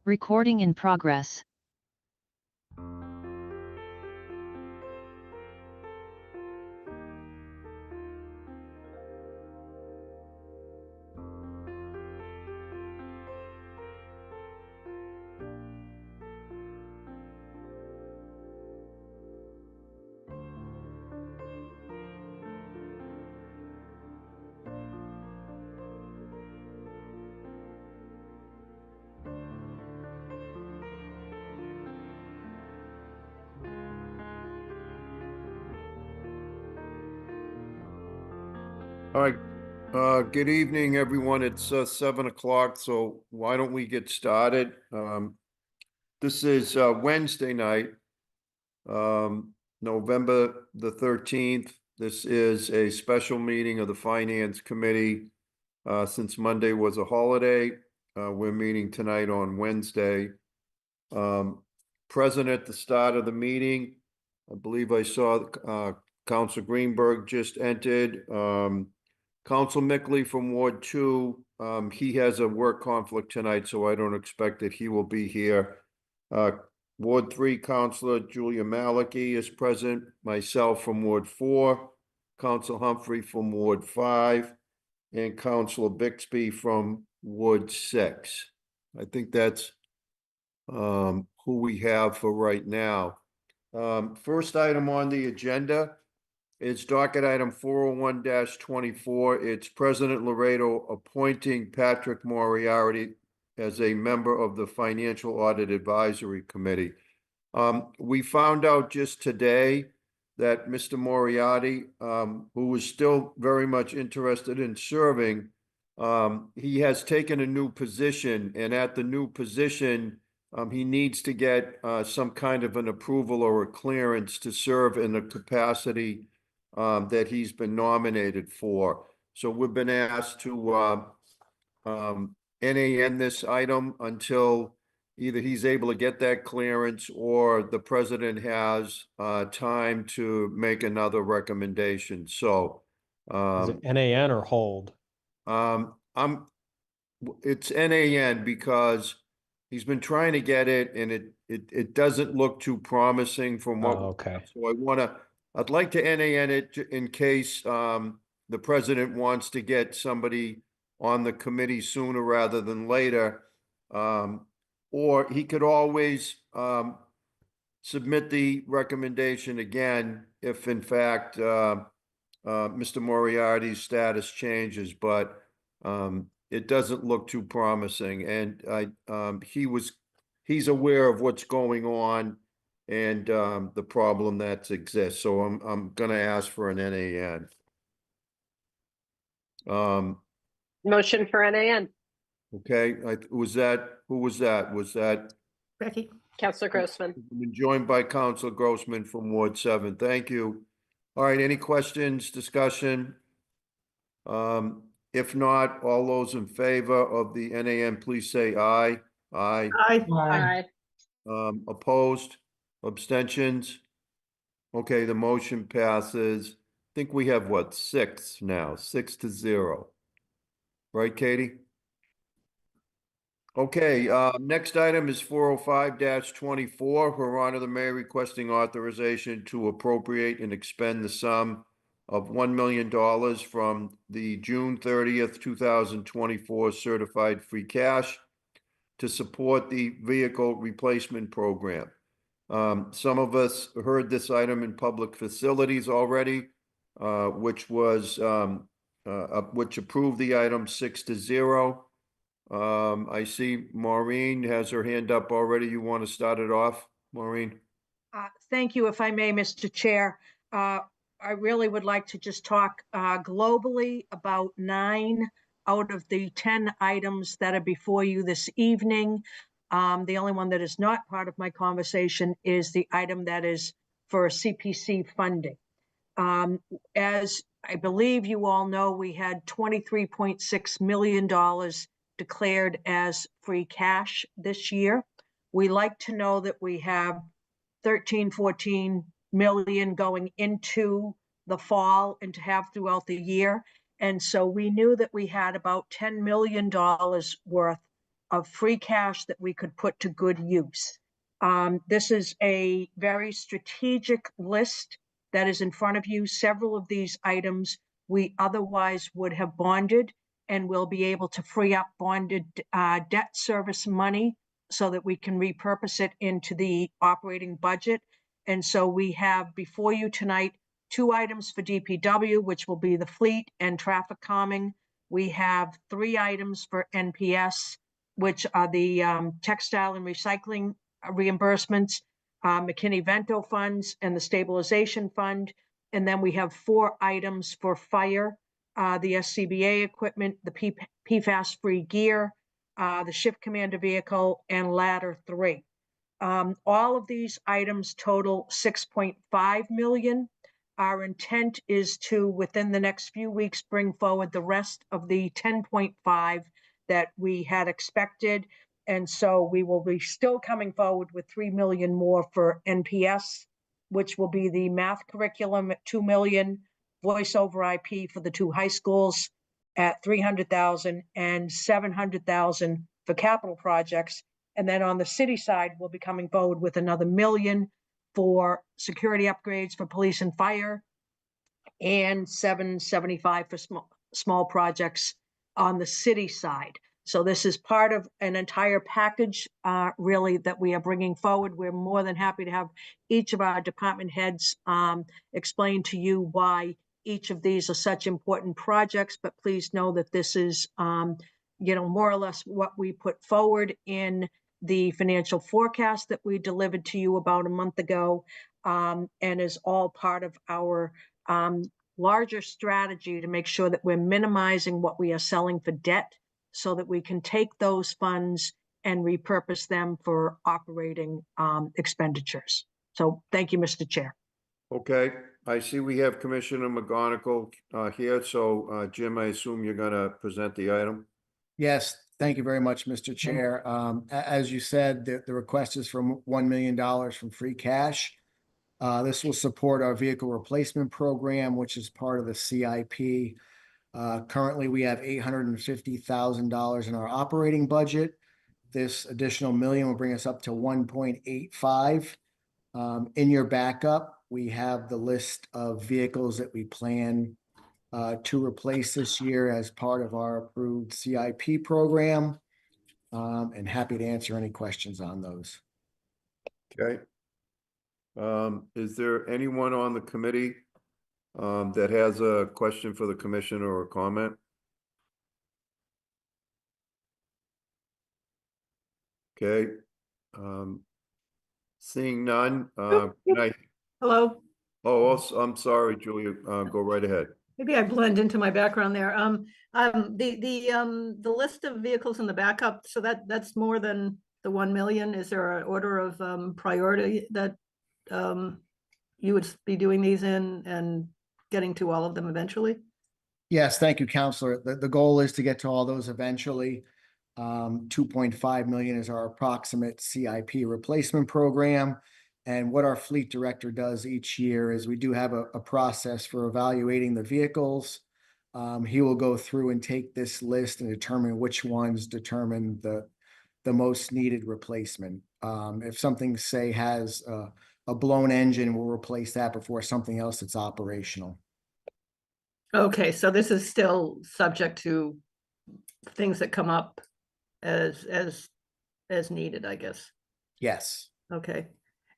Recording in progress. All right, good evening, everyone. It's 7 o'clock, so why don't we get started? This is Wednesday night, November the 13th. This is a special meeting of the Finance Committee. Since Monday was a holiday, we're meeting tonight on Wednesday. Present at the start of the meeting, I believe I saw Council Greenberg just entered. Council Mickley from Ward 2, he has a work conflict tonight, so I don't expect that he will be here. Ward 3, Councilor Julia Maliki is present, myself from Ward 4, Council Humphrey from Ward 5, and Councilor Bixby from Ward 6. I think that's who we have for right now. First item on the agenda is docket item 401-24. It's President Laredo appointing Patrick Moriarty as a member of the Financial Audit Advisory Committee. We found out just today that Mr. Moriarty, who is still very much interested in serving, he has taken a new position, and at the new position, he needs to get some kind of an approval or a clearance to serve in the capacity that he's been nominated for. So we've been asked to NAN this item until either he's able to get that clearance or the president has time to make another recommendation. So is it NAN or hold? It's NAN because he's been trying to get it and it doesn't look too promising from what. Okay. So I'd like to NAN it in case the president wants to get somebody on the committee sooner rather than later. Or he could always submit the recommendation again if in fact Mr. Moriarty's status changes, but it doesn't look too promising. And he's aware of what's going on and the problem that exists. So I'm going to ask for an NAN. Motion for NAN. Okay, who was that? Was that Becky? Councilor Grossman. been joined by Councilor Grossman from Ward 7? Thank you. All right, any questions, discussion? If not, all those in favor of the NAN, please say aye. Aye. Aye. Aye. Opposed? Abstentions? Okay, the motion passes. I think we have what, 6 now, 6-0. Right, Katie? Okay, next item is 405-24. Her Honor the Mayor requesting authorization to appropriate and expend the sum of $1 million from the June 30th, 2024 certified free cash to support the vehicle replacement program. Some of us heard this item in public facilities already, which approved the item 6-0. I see Maureen has her hand up already. You want to start it off, Maureen? Thank you, if I may, Mr. Chair. I really would like to just talk globally about 9 out of the 10 items that are before you this evening. The only one that is not part of my conversation is the item that is for CPC funding. As I believe you all know, we had $23.6 million declared as free cash this year. We like to know that we have 14 million going into the fall and to have throughout the year. And so we knew that we had about $10 million worth of free cash that we could put to good use. This is a very strategic list that is in front of you. Several of these items we otherwise would have bonded, and we'll be able to free up bonded debt service money so that we can repurpose it into the operating budget. And so we have before you tonight 2 items for DPW, which will be the fleet and traffic calming. We have 3 items for NPS, which are the textile and recycling reimbursements, McKinney-Vento funds, and the stabilization fund. And then we have 4 items for fire, the SCBA equipment, the PFAS-free gear, the shift commander vehicle, and ladder 3. All of these items total $6.5 million. Our intent is to, within the next few weeks, bring forward the rest of the 10.5 that we had expected. And so we will be still coming forward with 3 million more for NPS, which will be the math curriculum at 2 million, voice over IP for the 2 high schools at 300,000 and 700,000 for capital projects. And then on the city side, we'll be coming forward with another $1 million for security upgrades for police and fire, and 775 for small projects on the city side. So this is part of an entire package, really, that we are bringing forward. We're more than happy to have each of our department heads explain to you why each of these are such important projects. But please know that this is, more or less what we put forward in the financial forecast that we delivered to you about a month ago, and is all part of our larger strategy to make sure that we're minimizing what we are selling for debt so that we can take those funds and repurpose them for operating expenditures. So thank you, Mr. Chair. Okay, I see we have Commissioner McGonigal here. So Jim, I assume you're going to present the item? Yes, thank you very much, Mr. Chair. As you said, the request is for $1 million from free cash. This will support our vehicle replacement program, which is part of the CIP. Currently, we have $850,000 in our operating budget. This additional $1 million will bring us up to 1.85. In your backup, we have the list of vehicles that we plan to replace this year as part of our approved CIP program, and happy to answer any questions on those. Okay. Is there anyone on the committee that has a question for the commissioner or a comment? Okay. Seeing none, good night. Hello. Oh, I'm sorry, Julia. Go right ahead. Maybe I blend into my background there. The list of vehicles in the backup, so that's more than the 1 million. Is there an order of priority that you would be doing these in and getting to all of them eventually? Yes, thank you, Counselor. The goal is to get to all those eventually. 2.5 million is our approximate CIP replacement program. And what our fleet director does each year is we do have a process for evaluating the vehicles. He will go through and take this list and determine which ones determine the most needed replacement. If something, say, has a blown engine, we'll replace that before something else that's operational. Okay, so this is still subject to things that come up as needed, I guess. Yes. Okay.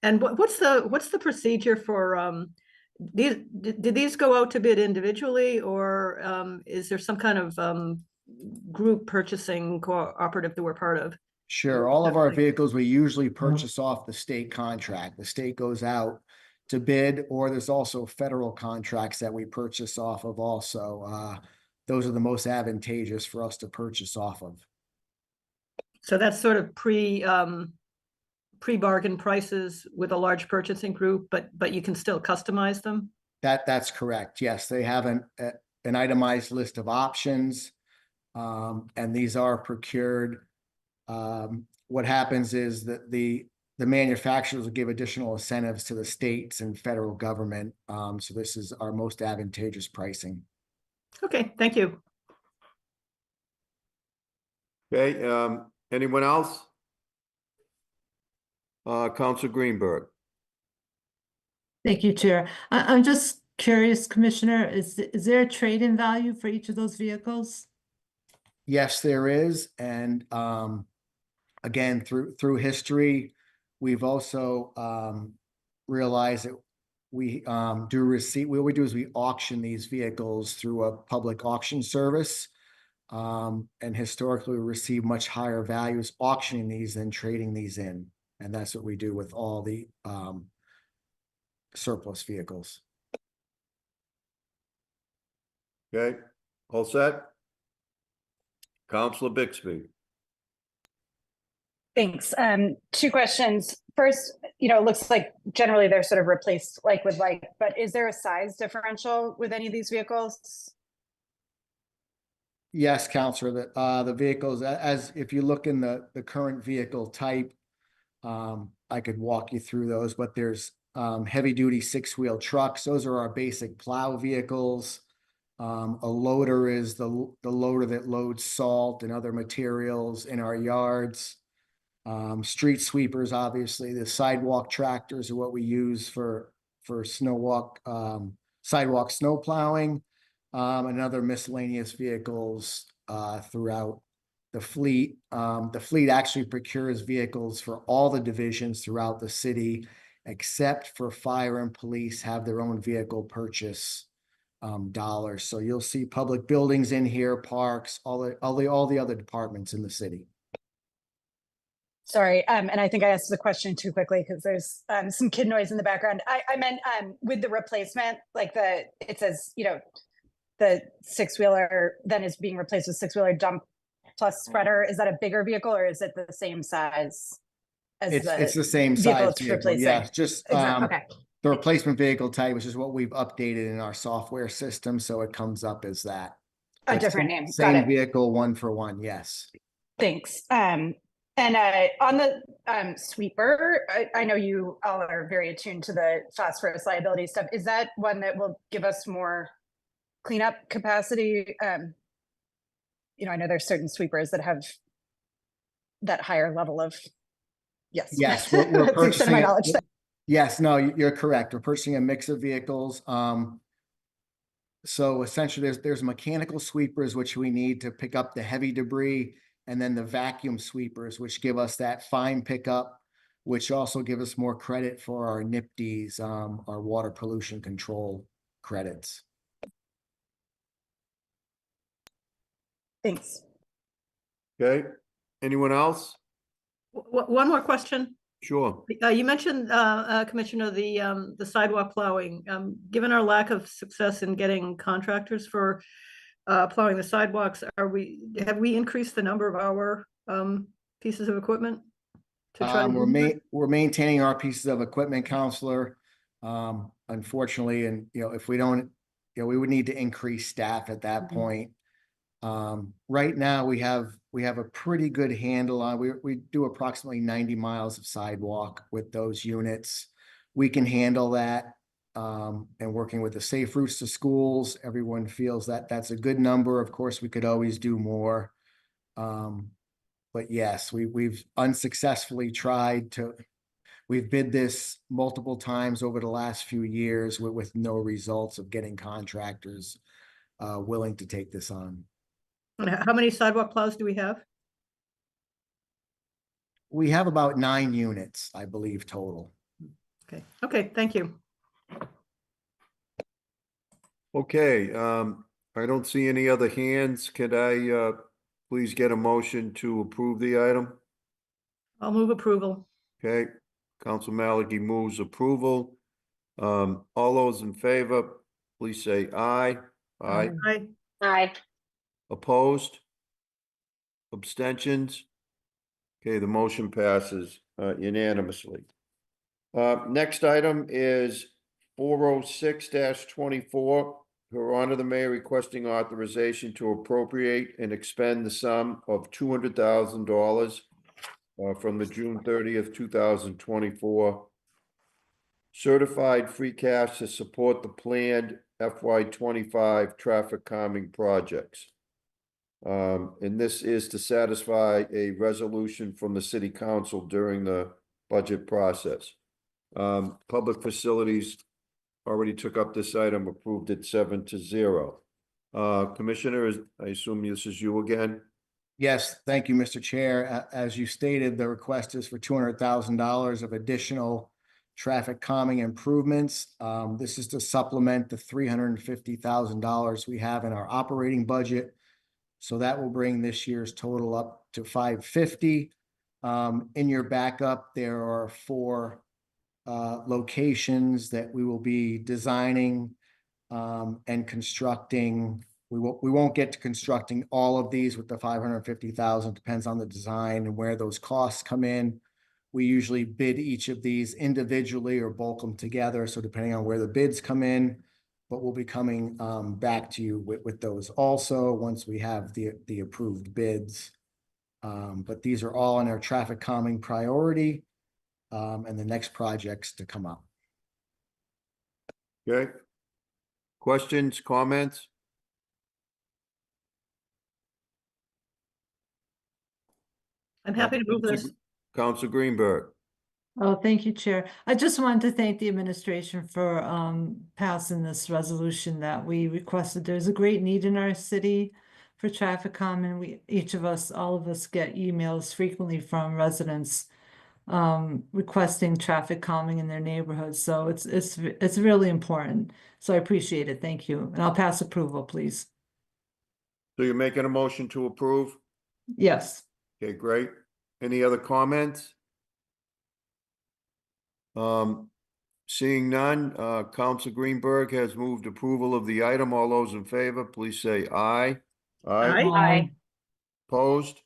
And what's the procedure for these? Did these go out to bid individually, or is there some kind of group purchasing cooperative that we're part of? Sure. All of our vehicles we usually purchase off the state contract. The state goes out to bid, or there's also federal contracts that we purchase off of also. Those are the most advantageous for us to purchase off of. So that's sort of pre-bargain prices with a large purchasing group, but you can still customize them? That's correct. Yes, they have an itemized list of options, and these are procured. What happens is that the manufacturers will give additional incentives to the states and federal government. So this is our most advantageous pricing. Okay, thank you. Okay, Anyone else? Council Greenberg. Thank you, Chair. I'm just curious, Commissioner, is there a trade-in value for each of those vehicles? Yes, there is. And again, through history, we've also realized that we do receive, what we do is we auction these vehicles through a public auction service. And historically, we receive much higher values auctioning these than trading these in. And that's what we do with all the surplus vehicles. Okay, all set? Counselor Bixby. Thanks. Two questions. First, it looks like generally they're sort of replaced like with like, but is there a size differential with any of these vehicles? Yes, Counselor, the vehicles, as if you look in the current vehicle type, I could walk you through those, but there's heavy duty 6-wheel trucks. Those are our basic plow vehicles. A loader is the loader that loads salt and other materials in our yards. Street sweepers, obviously, the sidewalk tractors are what we use for sidewalk snow plowing, and other miscellaneous vehicles throughout the fleet. The fleet actually procures vehicles for all the divisions throughout the city, except for fire and police have their own vehicle purchase dollars. So you'll see public buildings in here, parks, all the other departments in the city. Sorry, and I think I asked the question too quickly because there's some kid noise in the background. I meant with the replacement, like it says, the 6-wheeler then is being replaced with 6-wheeler dump plus spreader. Is that a bigger vehicle or is it the same size as It's the same vehicle size it's vehicle, replacing? yes, just Okay. the replacement vehicle type, which is what we've updated in our software system, so it comes up as that. A It's different name. Got Same it. vehicle, 1-for-1, yes. Thanks. And on the sweeper, I know you all are very attuned to the phosphorus liability stuff. Is that one that will give us more cleanup capacity? I know there's certain sweepers that have that higher level of, yes. Yes, we're That's the extent of purchasing my it. knowledge. Yes, no, you're correct. We're purchasing a mix of vehicles. So essentially there's mechanical sweepers, which we need to pick up the heavy debris, and then the vacuum sweepers, which give us that fine pickup, which also give us more credit for our NIPDs, our water pollution control credits. Thanks. Okay, anyone else? One more question. Sure. You mentioned, Commissioner, the sidewalk plowing. Given our lack of success in getting contractors for plowing the sidewalks, have we increased the number of our pieces of equipment to try to We're maintaining our pieces of equipment, Counselor. Unfortunately, and if we don't, we would need to increase staff at that point. Right now we have a pretty good handle on, we do approximately 90 miles of sidewalk with those units. We can handle that. And working with the Safe Routes to Schools, everyone feels that that's a good number. Of course, we could always do more. But yes, we've unsuccessfully we've bid this multiple times over the last few years with no results of getting contractors willing to take this on. How many sidewalk plows do we have? We have about 9 units, I believe, total. Okay, thank you. Okay, I don't see any other hands. Could I please get a motion to approve the item? I'll move approval. Okay, Council Malachi moves approval. All those in favor, please say aye. Aye. Aye. Aye. Opposed? Abstentions? Okay, the motion passes unanimously. Next item is 406-24. Her Honor the Mayor requesting authorization to appropriate and expend the sum of $200,000 from the June 30th, 2024 certified free cash to support the planned FY25 traffic calming projects. And this is to satisfy a resolution from the city council during the budget process. Public facilities already took up this item, approved it 7-0. Commissioner, I assume this is you again? Yes, thank you, Mr. Chair. As you stated, the request is for $200,000 of additional traffic calming improvements. This is to supplement the $350,000 we have in our operating budget. So that will bring this year's total up to $550. In your backup, there are 4 locations that we will be designing and constructing. We won't get to constructing all of these with the $550,000. Depends on the design and where those costs come in. We usually bid each of these individually or bulk them together. So depending on where the bids come in, but we'll be coming back to you with those also once we have the approved bids. But these are all in our traffic calming priority and the next projects to come up. Okay. Questions, comments? I'm happy to move this. Council Greenberg. Oh, thank you, Chair. I just wanted to thank the administration for passing this resolution that we requested. There's a great need in our city for traffic calming. All of us get emails frequently from residents requesting traffic calming in their neighborhoods. So it's really important. So I appreciate it. Thank you. And I'll pass approval, please. So you're making a motion to approve? Yes. Okay, great. Any other comments? Seeing none, Council Greenberg has moved approval of the item. All those in favor, please say aye. Aye. Aye. Opposed?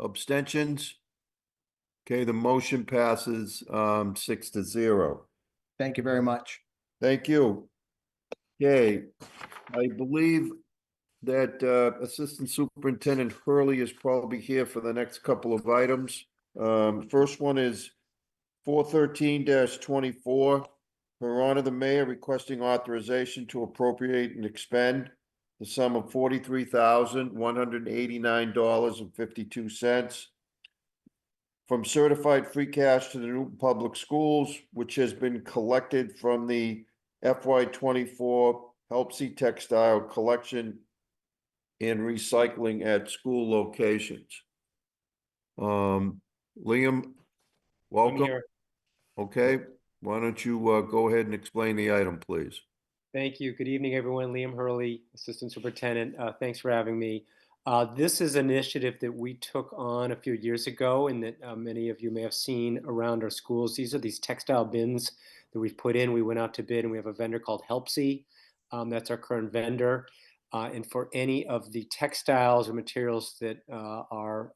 Abstentions? Okay, the motion passes 6-0. Thank you very much. Thank you. Okay, I believe that Assistant Superintendent Hurley is probably here for the next couple of items. First one is 413-24. Her Honor the Mayor requesting authorization to appropriate and expend the sum of $43,189.52 from certified free cash to the Newton Public Schools, which has been collected from the FY24 Helpsy Textile Collection and Recycling at School Locations. Liam, I'm welcome. here. Okay, why don't you go ahead and explain the item, please? Thank you. Good evening, everyone. Liam Hurley, Assistant Superintendent. Thanks for having me. This is an initiative that we took on a few years ago and that many of you may have seen around our schools. These are these textile bins that we've put in. We went out to bid and we have a vendor called Helpsy. That's our current vendor. And for any of the textiles or materials that are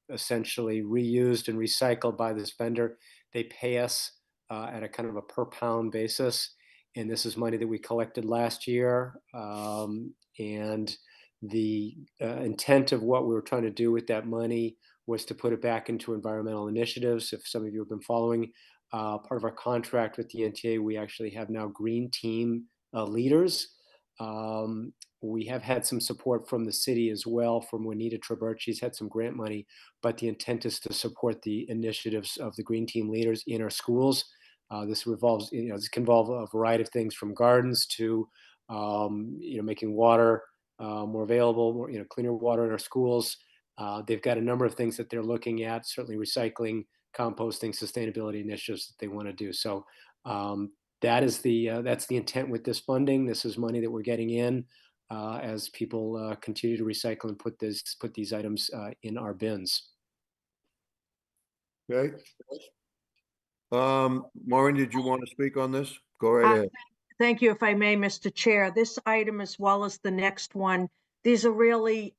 essentially reused and recycled by this vendor, they pay us at a kind of a per pound basis. And this is money that we collected last year. And the intent of what we were trying to do with that money was to put it back into environmental initiatives. If some of you have been following, part of our contract with the NTA, we actually have now green team leaders. We have had some support from the city as well, from Juanita Trabert. She's had some grant money, but the intent is to support the initiatives of the green team leaders in our schools. This revolves, this can involve a variety of things from gardens to, making water more available, more, cleaner water in our schools. They've got a number of things that they're looking at, certainly recycling, composting, sustainability initiatives that they want to do. So that's the intent with this funding. This is money that we're getting in as people continue to recycle and put these items in our bins. Okay. Maureen, did you want to speak on this? Go right ahead. Thank you, if I may, Mr. Chair. This item, as well as the next one, these are really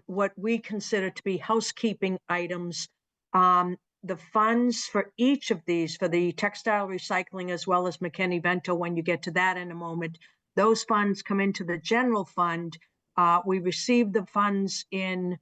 what we consider to be housekeeping items. The funds for each of these, for the textile recycling as well as McKinney-Vento, when you get to that in a moment, those funds come into the general fund. We received the funds in,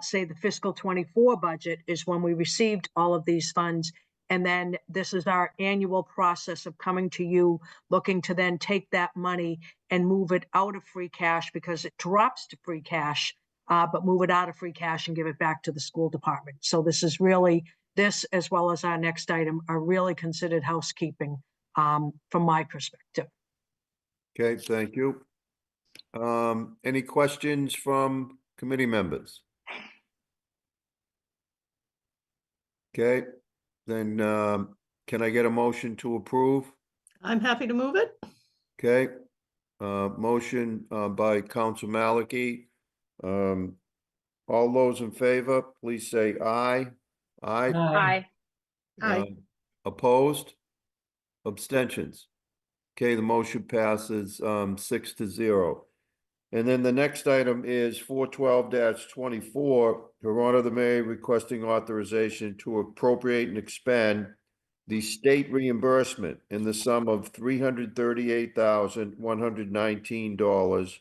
say, the fiscal 24 budget is when we received all of these funds. And then this is our annual process of coming to you, looking to then take that money and move it out of free cash because it drops to free cash, but move it out of free cash and give it back to the school department. So this is really, this as well as our next item are really considered housekeeping from my perspective. Okay, thank you. Any questions from committee members? Okay, then, can I get a motion to approve? I'm happy to move it. Okay, motion, by Council Malachi. All those in favor, please say aye. Aye. Aye. Aye. Opposed? Abstentions? Okay, the motion passes, 6-0. And then the next item is 412-24, Her Honor the Mayor requesting authorization to appropriate and expend the state reimbursement in the sum of $338,119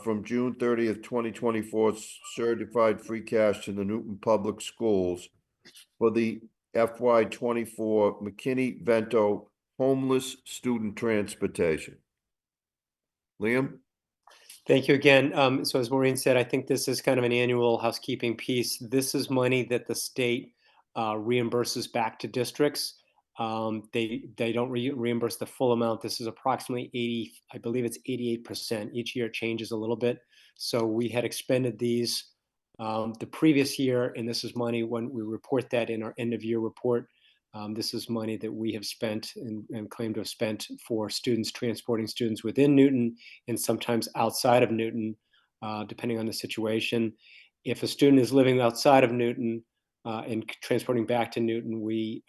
from June 30th, 2024 certified free cash to the Newton Public Schools for the FY24 McKinney-Vento homeless student transportation. Liam? Thank you again. So as Maureen said, I think this is kind of an annual housekeeping piece. This is money that the state reimburses back to districts. They don't reimburse the full amount. This is approximately 80, I believe it's 88%. Each year it changes a little bit. So we had expended these the previous year, and this is money when we report that in our end of year report. This is money that we have spent and claim to have spent for students, transporting students within Newton and sometimes outside of Newton, depending on the situation. If a student is living outside of Newton and transporting back to Newton, we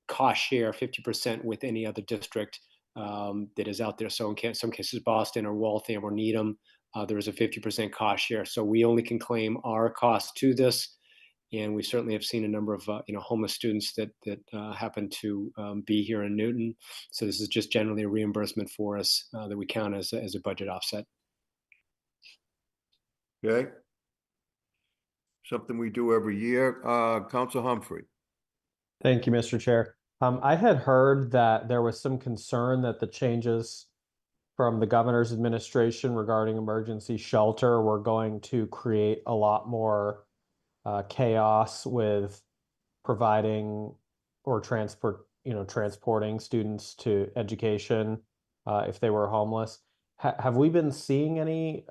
cost share 50% with any other district that is out there. So in some cases, Boston or Waltham or Needham, there is a 50% cost share. So we only can claim our cost to this. And we certainly have seen a number of homeless students that happen to be here in Newton. So this is just generally a reimbursement for us that we count as a budget offset. Okay. Something we do every year. Council Humphrey. Thank you, Mr. Chair. I had heard that there was some concern that the changes from the governor's administration regarding emergency shelter were going to create a lot more chaos with providing or transporting students to education if they were homeless. Have we been seeing any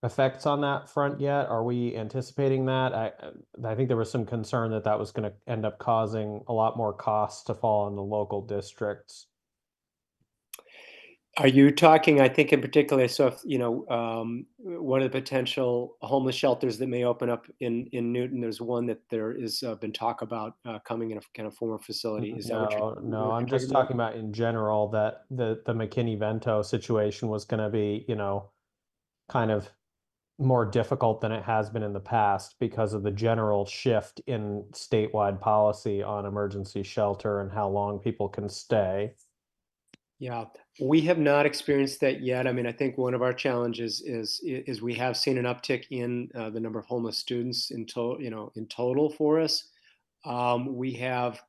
effects on that front yet? Are we anticipating that? I think there was some concern that that was going to end up causing a lot more costs to fall on the local districts. Are you talking, I think in particular, so if, one of the potential homeless shelters that may open up in Newton, there's one that there is been talk about coming in a kind of former facility. Is that what you're No, I'm just talking about in general that the McKinney-Vento situation was going to be, kind of more difficult than it has been in the past because of the general shift in statewide policy on emergency shelter and how long people can stay. Yeah, we have not experienced that yet. I mean, I think one of our challenges is we have seen an uptick in the number of homeless students in total for us. We have,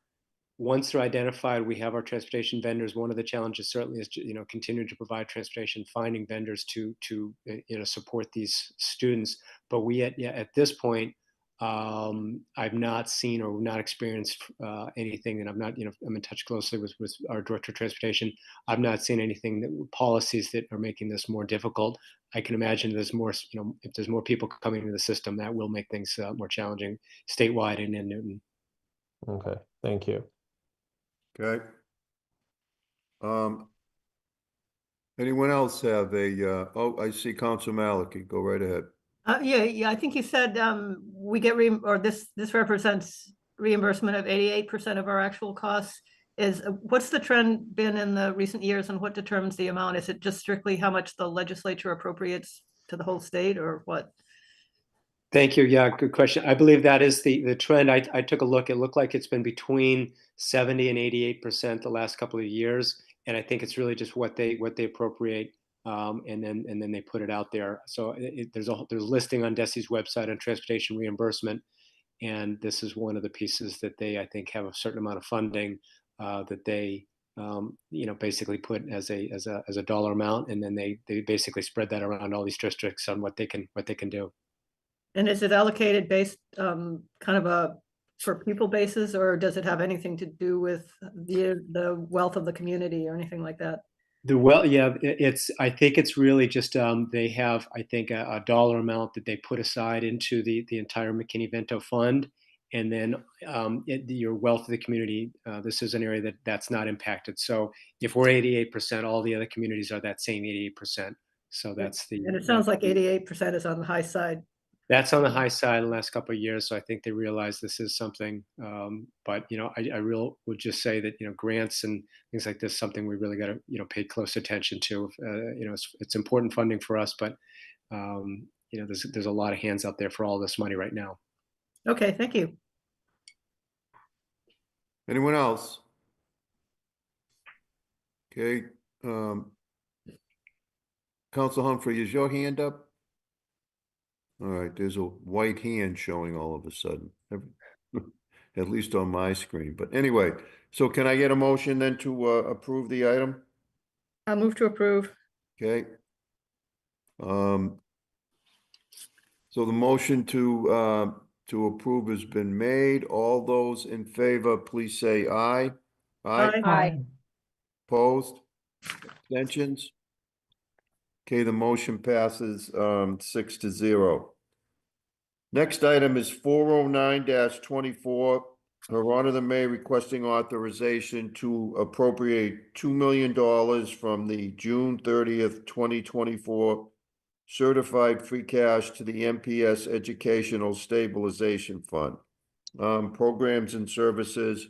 once they're identified, we have our transportation vendors. One of the challenges certainly is continuing to provide transportation, finding vendors to support these students. But we at this point, I've not seen or not experienced anything, and I'm in touch closely with our director of transportation. I've not seen anything policies that are making this more difficult. I can imagine there's more, if there's more people coming into the system, that will make things more challenging statewide and in Newton. Okay, thank you. Okay. Anyone else have I see Council Malachi. Go right ahead. Yeah, I think you said we get this represents reimbursement of 88% of our actual costs. What's the trend been in the recent years, and what determines the amount? Is it just strictly how much the legislature appropriates to the whole state, or what? Thank you. Yeah, good question. I believe that is the trend. I took a look. It looked like it's been between 70 and 88% the last couple of years, and I think it's really just what they appropriate. And then they put it out there. So there's a listing on DESE's website on transportation reimbursement, And this is one of the pieces that they, I think, have a certain amount of funding that they, basically put as a dollar amount, and then they basically spread that around all these districts on what they can do. And is it allocated based kind of a for pupil basis, or does it have anything to do with the wealth of the community or anything like that? I think it's really just they have, I think, a dollar amount that they put aside into the entire McKinney-Vento fund, and then your wealth of the community. This is an area that's not impacted. So if we're 88%, all the other communities are that same 88%. So that's the. And it sounds like 88% is on the high side. That's on the high side in the last couple of years. So I think they realize this is something. But I would just say that grants and things like this, something we really got to pay close attention to. It's important funding for us, but there's a lot of hands out there for all this money right now. Okay, thank you. Anyone else? Okay, Council Humphrey, is your hand up? All right, there's a white hand showing all of a sudden, at least on my screen. But anyway, so can I get a motion then to approve the item? I'll move to approve. Okay. So the motion to approve has been made. All those in favor, please say aye. Aye. Aye. Opposed? Abstentions? Okay, the motion passes 6-0. Next item is 409-24. Her Honor the Mayor requesting authorization to appropriate $2 million from the June 30th, 2024 certified free cash to the MPS Educational Stabilization Fund. Programs and Services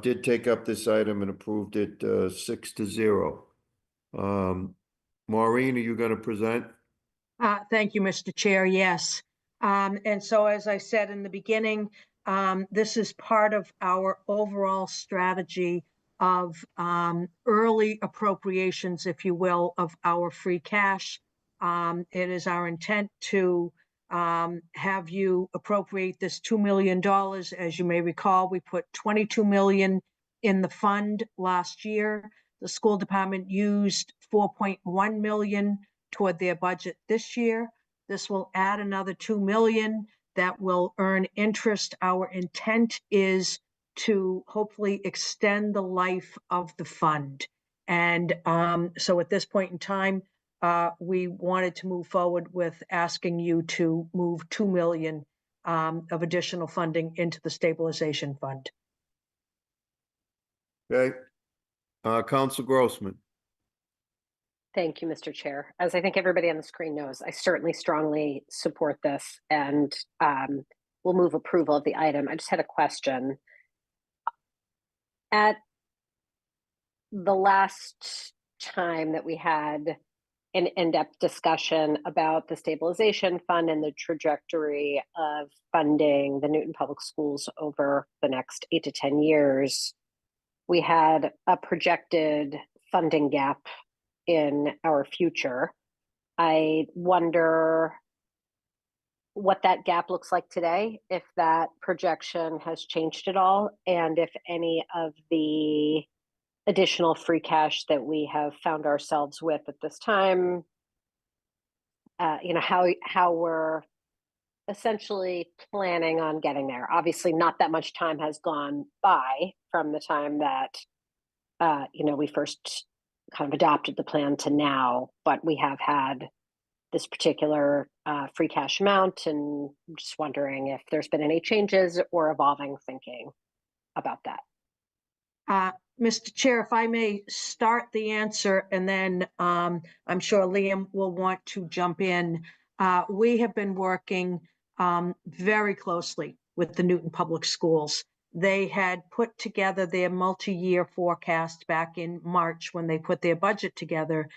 did take up this item and approved it 6-0. Maureen, are you going to present? Thank you, Mr. Chair. Yes. And so as I said in the beginning, this is part of our overall strategy of early appropriations, if you will, of our free cash. It is our intent to have you appropriate this $2 million. As you may recall, we put $22 million in the fund last year. The school department used $4.1 million toward their budget this year. This will add another $2 million that will earn interest. Our intent is to hopefully extend the life of the fund. And so at this point in time, we wanted to move forward with asking you to move $2 million of additional funding into the stabilization fund. Okay. Council Grossman. Thank you, Mr. Chair. As I think everybody on the screen knows, I certainly strongly support this and will move approval of the item. I just had a question. At the last time that we had an in-depth discussion about the stabilization fund and the trajectory of funding the Newton Public Schools over the next 8 to 10 years, we had a projected funding gap in our future. I wonder what that gap looks like today, if that projection has changed at all, and if any of the additional free cash that we have found ourselves with at this time, how we're essentially planning on getting there. Obviously, not that much time has gone by from the time that we first kind of adopted the plan to now, but we have had this particular free cash amount, and I'm just wondering if there's been any changes or evolving thinking about that. Mr. Chair, if I may start the answer, and then I'm sure Liam will want to jump in. We have been working very closely with the Newton Public Schools. They had put together their multi-year forecast back in March when they put their budget together,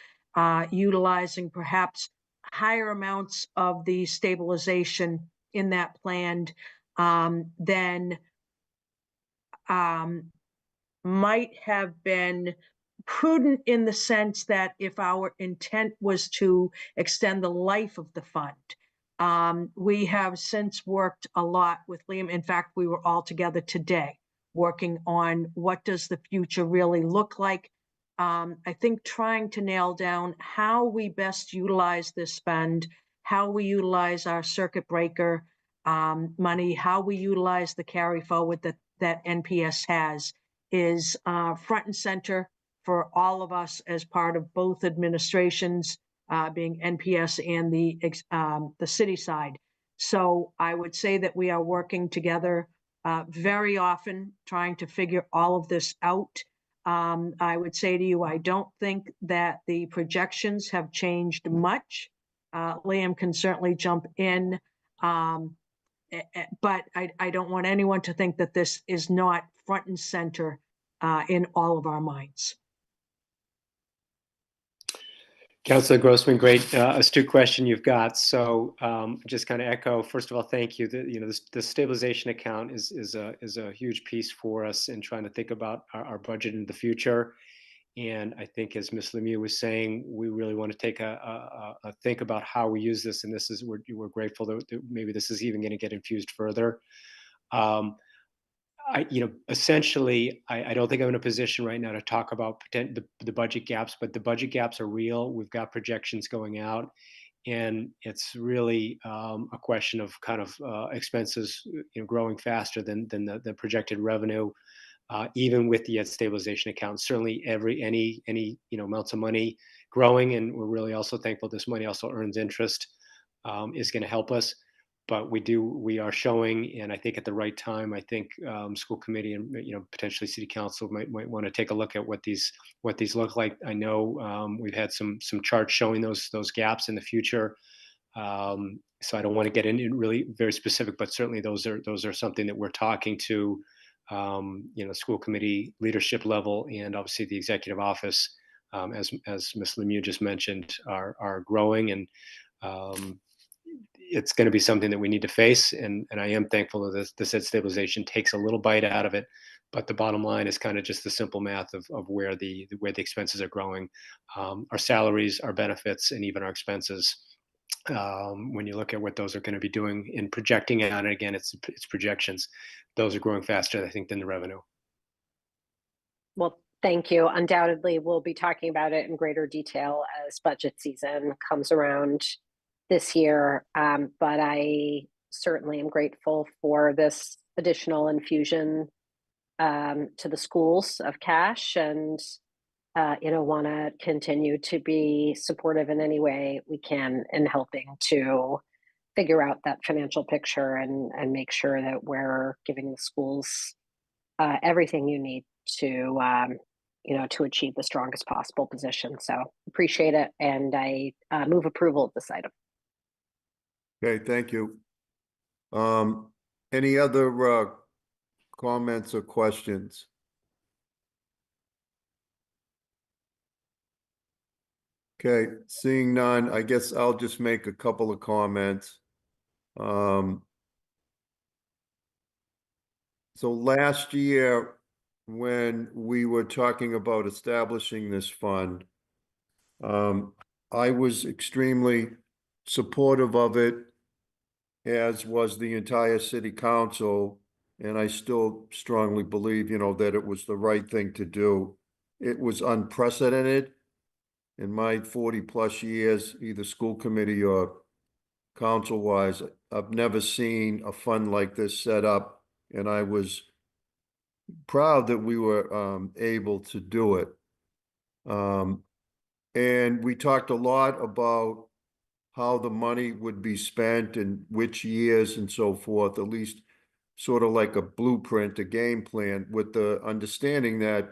utilizing perhaps higher amounts of the stabilization in that plan than might have been prudent, in the sense that if our intent was to extend the life of the fund, We have since worked a lot with Liam. In fact, we were all together today working on what does the future really look like. I think trying to nail down how we best utilize this spend, how we utilize our circuit breaker money, how we utilize the carry forward that NPS has is front and center for all of us as part of both administrations, being NPS and the city side. So I would say that we are working together very often, trying to figure all of this out. I would say to you, I don't think that the projections have changed much. Liam can certainly jump in, but I don't want anyone to think that this is not front and center in all of our minds. Councilor Grossman, great astute question you've got. So just kind of echo. First of all, thank you. The stabilization account is a huge piece for us in trying to think about our budget in the future. And I think, as Ms. Lemieux was saying, we really want to take a think about how we use this. And this is we're grateful that maybe this is even going to get infused further. Essentially, I don't think I'm in a position right now to talk about the budget gaps, but the budget gaps are real. We've got projections going out, and it's really a question of kind of expenses growing faster than the projected revenue, even with the stabilization account. Certainly, any amounts of money growing, and we're really also thankful this money also earns interest, is going to help us. But we are showing, and I think at the right time, I think school committee and potentially city council might want to take a look at what these look like. I know we've had some charts showing those gaps in the future, so I don't want to get into really very specific, but certainly those are something that we're talking to school committee leadership level, and obviously the executive office, as Ms. Lemieux just mentioned, are growing, and it's going to be something that we need to face, and I am thankful that this stabilization takes a little bite out of it. But the bottom line is kind of just the simple math of where the expenses are growing, our salaries, our benefits, and even our expenses. When you look at what those are going to be doing in projecting out, and again, it's projections, those are growing faster, I think, than the revenue. Well, thank you. Undoubtedly, we'll be talking about it in greater detail as budget season comes around this year, but I certainly am grateful for this additional infusion to the schools of cash, and want to continue to be supportive in any way we can in helping to figure out that financial picture and make sure that we're giving the schools everything you need to to achieve the strongest possible position. So appreciate it, and I move approval of this item. Okay, thank you. Any other comments or questions? Okay, seeing none, I guess I'll just make a couple of comments. So last year, when we were talking about establishing this fund, I was extremely supportive of it, as was the entire city council, and I still strongly believe, that it was the right thing to do. It was unprecedented in my 40+ years, either school committee or council-wise. I've never seen a fund like this set up, and I was proud that we were able to do it. And we talked a lot about how the money would be spent and which years and so forth, at least sort of like a blueprint, a game plan, with the understanding that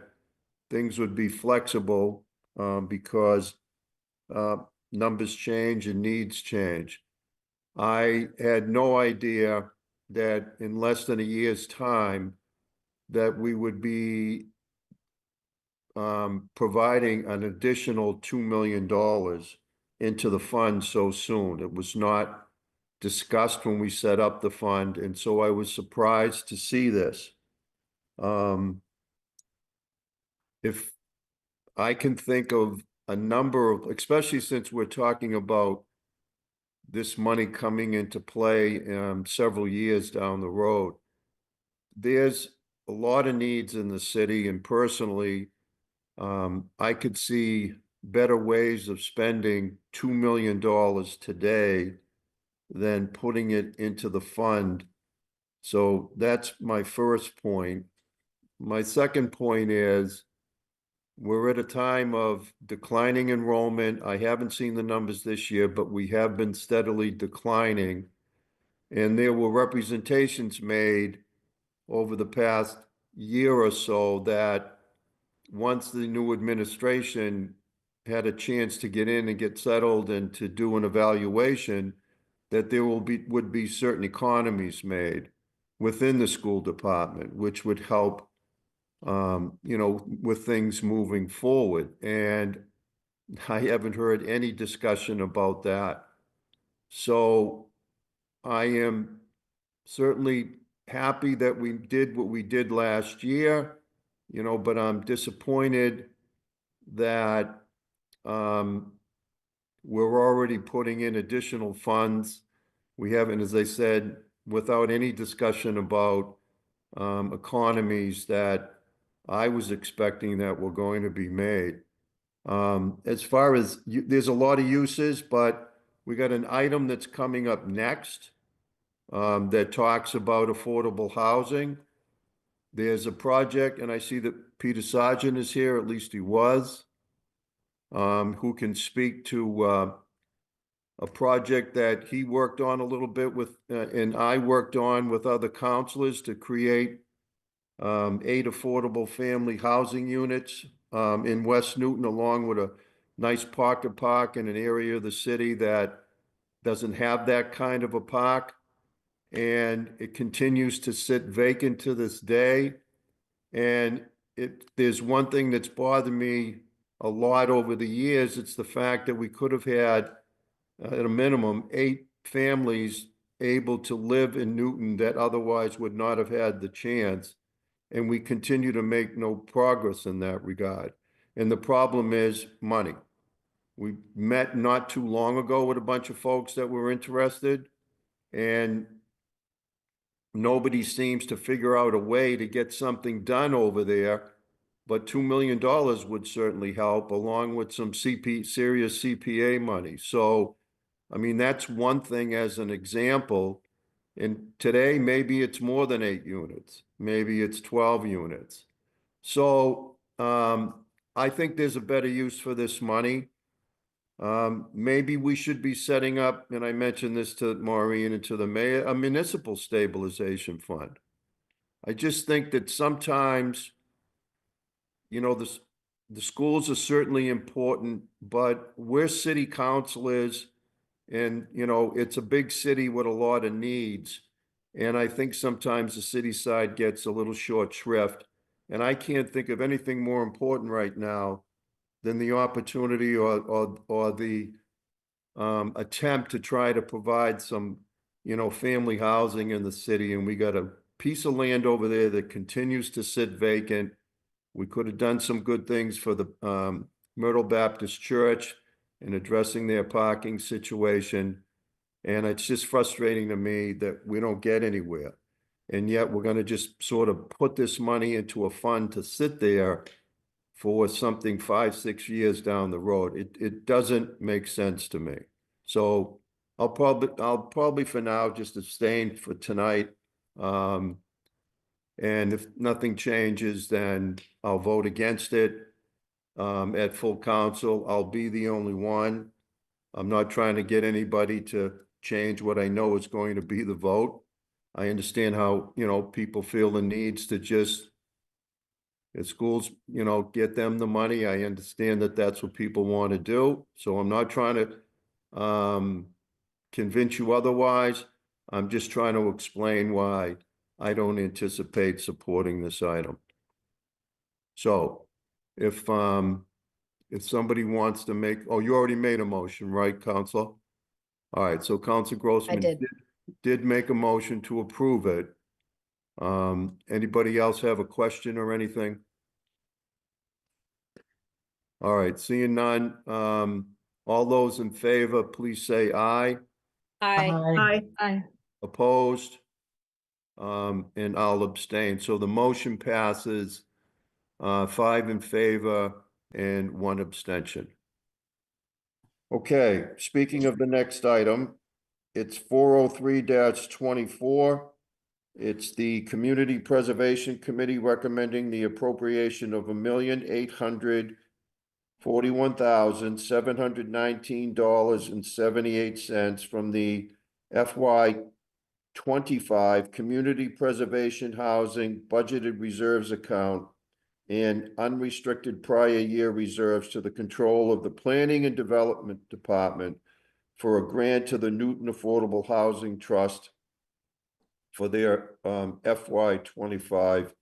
things would be flexible because numbers change and needs change. I had no idea that in less than a year's time that we would be providing an additional $2 million into the fund so soon. It was not discussed when we set up the fund, and so I was surprised to see this. If I can think of a number of, especially since we're talking about this money coming into play several years down the road. There's a lot of needs in the city, and personally, I could see better ways of spending $2 million today than putting it into the fund. So that's my first point. My second point is we're at a time of declining enrollment. I haven't seen the numbers this year, but we have been steadily declining. And there were representations made over the past year or so that once the new administration had a chance to get in and get settled and to do an evaluation, that there would be certain economies made within the school department, which would help, with things moving forward. And I haven't heard any discussion about that. So I am certainly happy that we did what we did last year, but I'm disappointed that we're already putting in additional funds. We haven't, as I said, without any discussion about economies that I was expecting that were going to be made. As far as, there's a lot of uses, but we got an item that's coming up next that talks about affordable housing. There's a project, and I see that Peter Sargent is here, at least he was, who can speak to a project that he worked on a little bit with, and I worked on with other counselors to create 8 affordable family housing units in West Newton, along with a nice pocket park in an area of the city that doesn't have that kind of a park. And it continues to sit vacant to this day. And there's one thing that's bothered me a lot over the years. It's the fact that we could have had, at a minimum, 8 families able to live in Newton that otherwise would not have had the chance. And we continue to make no progress in that regard. And the problem is money. We met not too long ago with a bunch of folks that were interested, and nobody seems to figure out a way to get something done over there. But $2 million would certainly help, along with some serious CPA money. So, I mean, that's one thing as an example. And today, maybe it's more than 8 units. Maybe it's 12 units. So I think there's a better use for this money. Maybe we should be setting up, and I mentioned this to Maureen and to the mayor, a municipal stabilization fund. I just think that sometimes, the schools are certainly important, but we're city councilors, and, it's a big city with a lot of needs. And I think sometimes the city side gets a little short shrift. And I can't think of anything more important right now than the opportunity or the attempt to try to provide some, family housing in the city. And we got a piece of land over there that continues to sit vacant. We could have done some good things for the Myrtle Baptist Church in addressing their parking situation. And it's just frustrating to me that we don't get anywhere. And yet we're going to just sort of put this money into a fund to sit there for something 5-6 years down the road. It doesn't make sense to me. So I'll probably for now just abstain for tonight. And if nothing changes, then I'll vote against it. At full council, I'll be the only one. I'm not trying to get anybody to change what I know is going to be the vote. I understand how, people feel the needs to just, at schools, get them the money. I understand that that's what people want to do. So I'm not trying to convince you otherwise. I'm just trying to explain why I don't anticipate supporting this item. So if somebody wants to make, oh, you already made a motion, right, Counselor? All right, so Counselor Grossman did make a motion to approve it. Anybody else have a question or anything? All right, seeing none, all those in favor, please say aye. Aye. Aye. Opposed? And I'll abstain. So the motion passes 5 in favor and 1 abstention. Okay, speaking of the next item, it's 403-24. It's the Community Preservation Committee recommending the appropriation of $1,841,719.78 from the FY 25 Community Preservation Housing Budgeted Reserves Account and unrestricted prior year reserves to the control of the Planning and Development Department for a grant to the Newton Affordable Housing Trust for their FY 25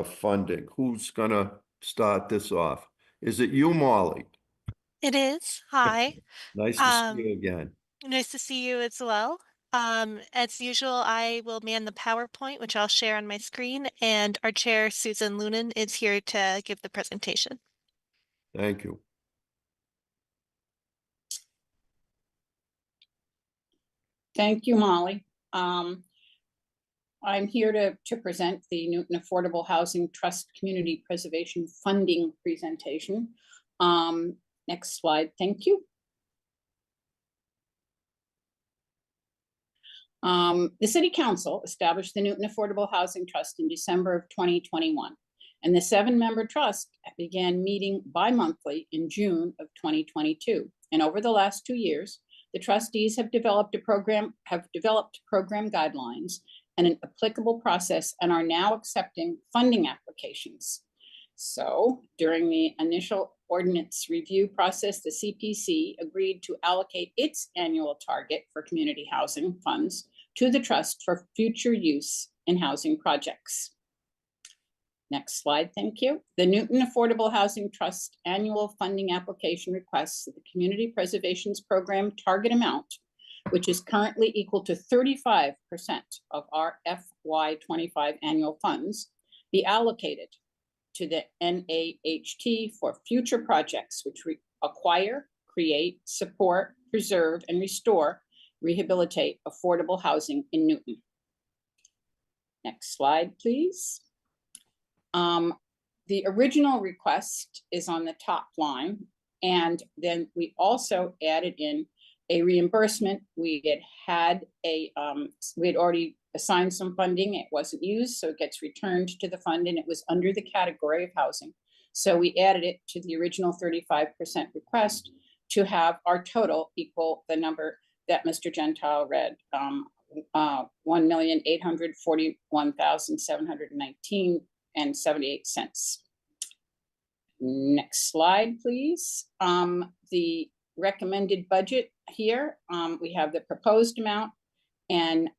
funding. Who's gonna start this off? Is it you, Molly? It is. Hi. Nice to see you again. Nice to see you as well. As usual, I will man the PowerPoint, which I'll share on my screen, and our chair, Susan Lunan, is here to give the presentation. Thank you. Thank you, Molly. I'm here to present the Newton Affordable Housing Trust Community Preservation Funding presentation. Next slide, thank you. The City Council established the Newton Affordable Housing Trust in December of 2021, and the 7-member trust began meeting bi-monthly in June of 2022. And over the last 2 years, the trustees have developed program guidelines and an applicable process and are now accepting funding applications. So during the initial ordinance review process, the CPC agreed to allocate its annual target for community housing funds to the trust for future use in housing projects. Next slide, thank you. The Newton Affordable Housing Trust annual funding application requests that the Community Preservations Program target amount, which is currently equal to 35% of our FY 25 annual funds, be allocated to the NAHT for future projects which acquire, create, support, preserve, and restore, rehabilitate affordable housing in Newton. Next slide, please. The original request is on the top line, and then we also added in a reimbursement. We had already assigned some funding. It wasn't used, so it gets returned to the fund, and it was under the category of housing. So we added it to the original 35% request to have our total equal the number that Mr. Gentile read, 1,841,719.78. Next slide, please. The recommended budget here, we have the proposed amount, and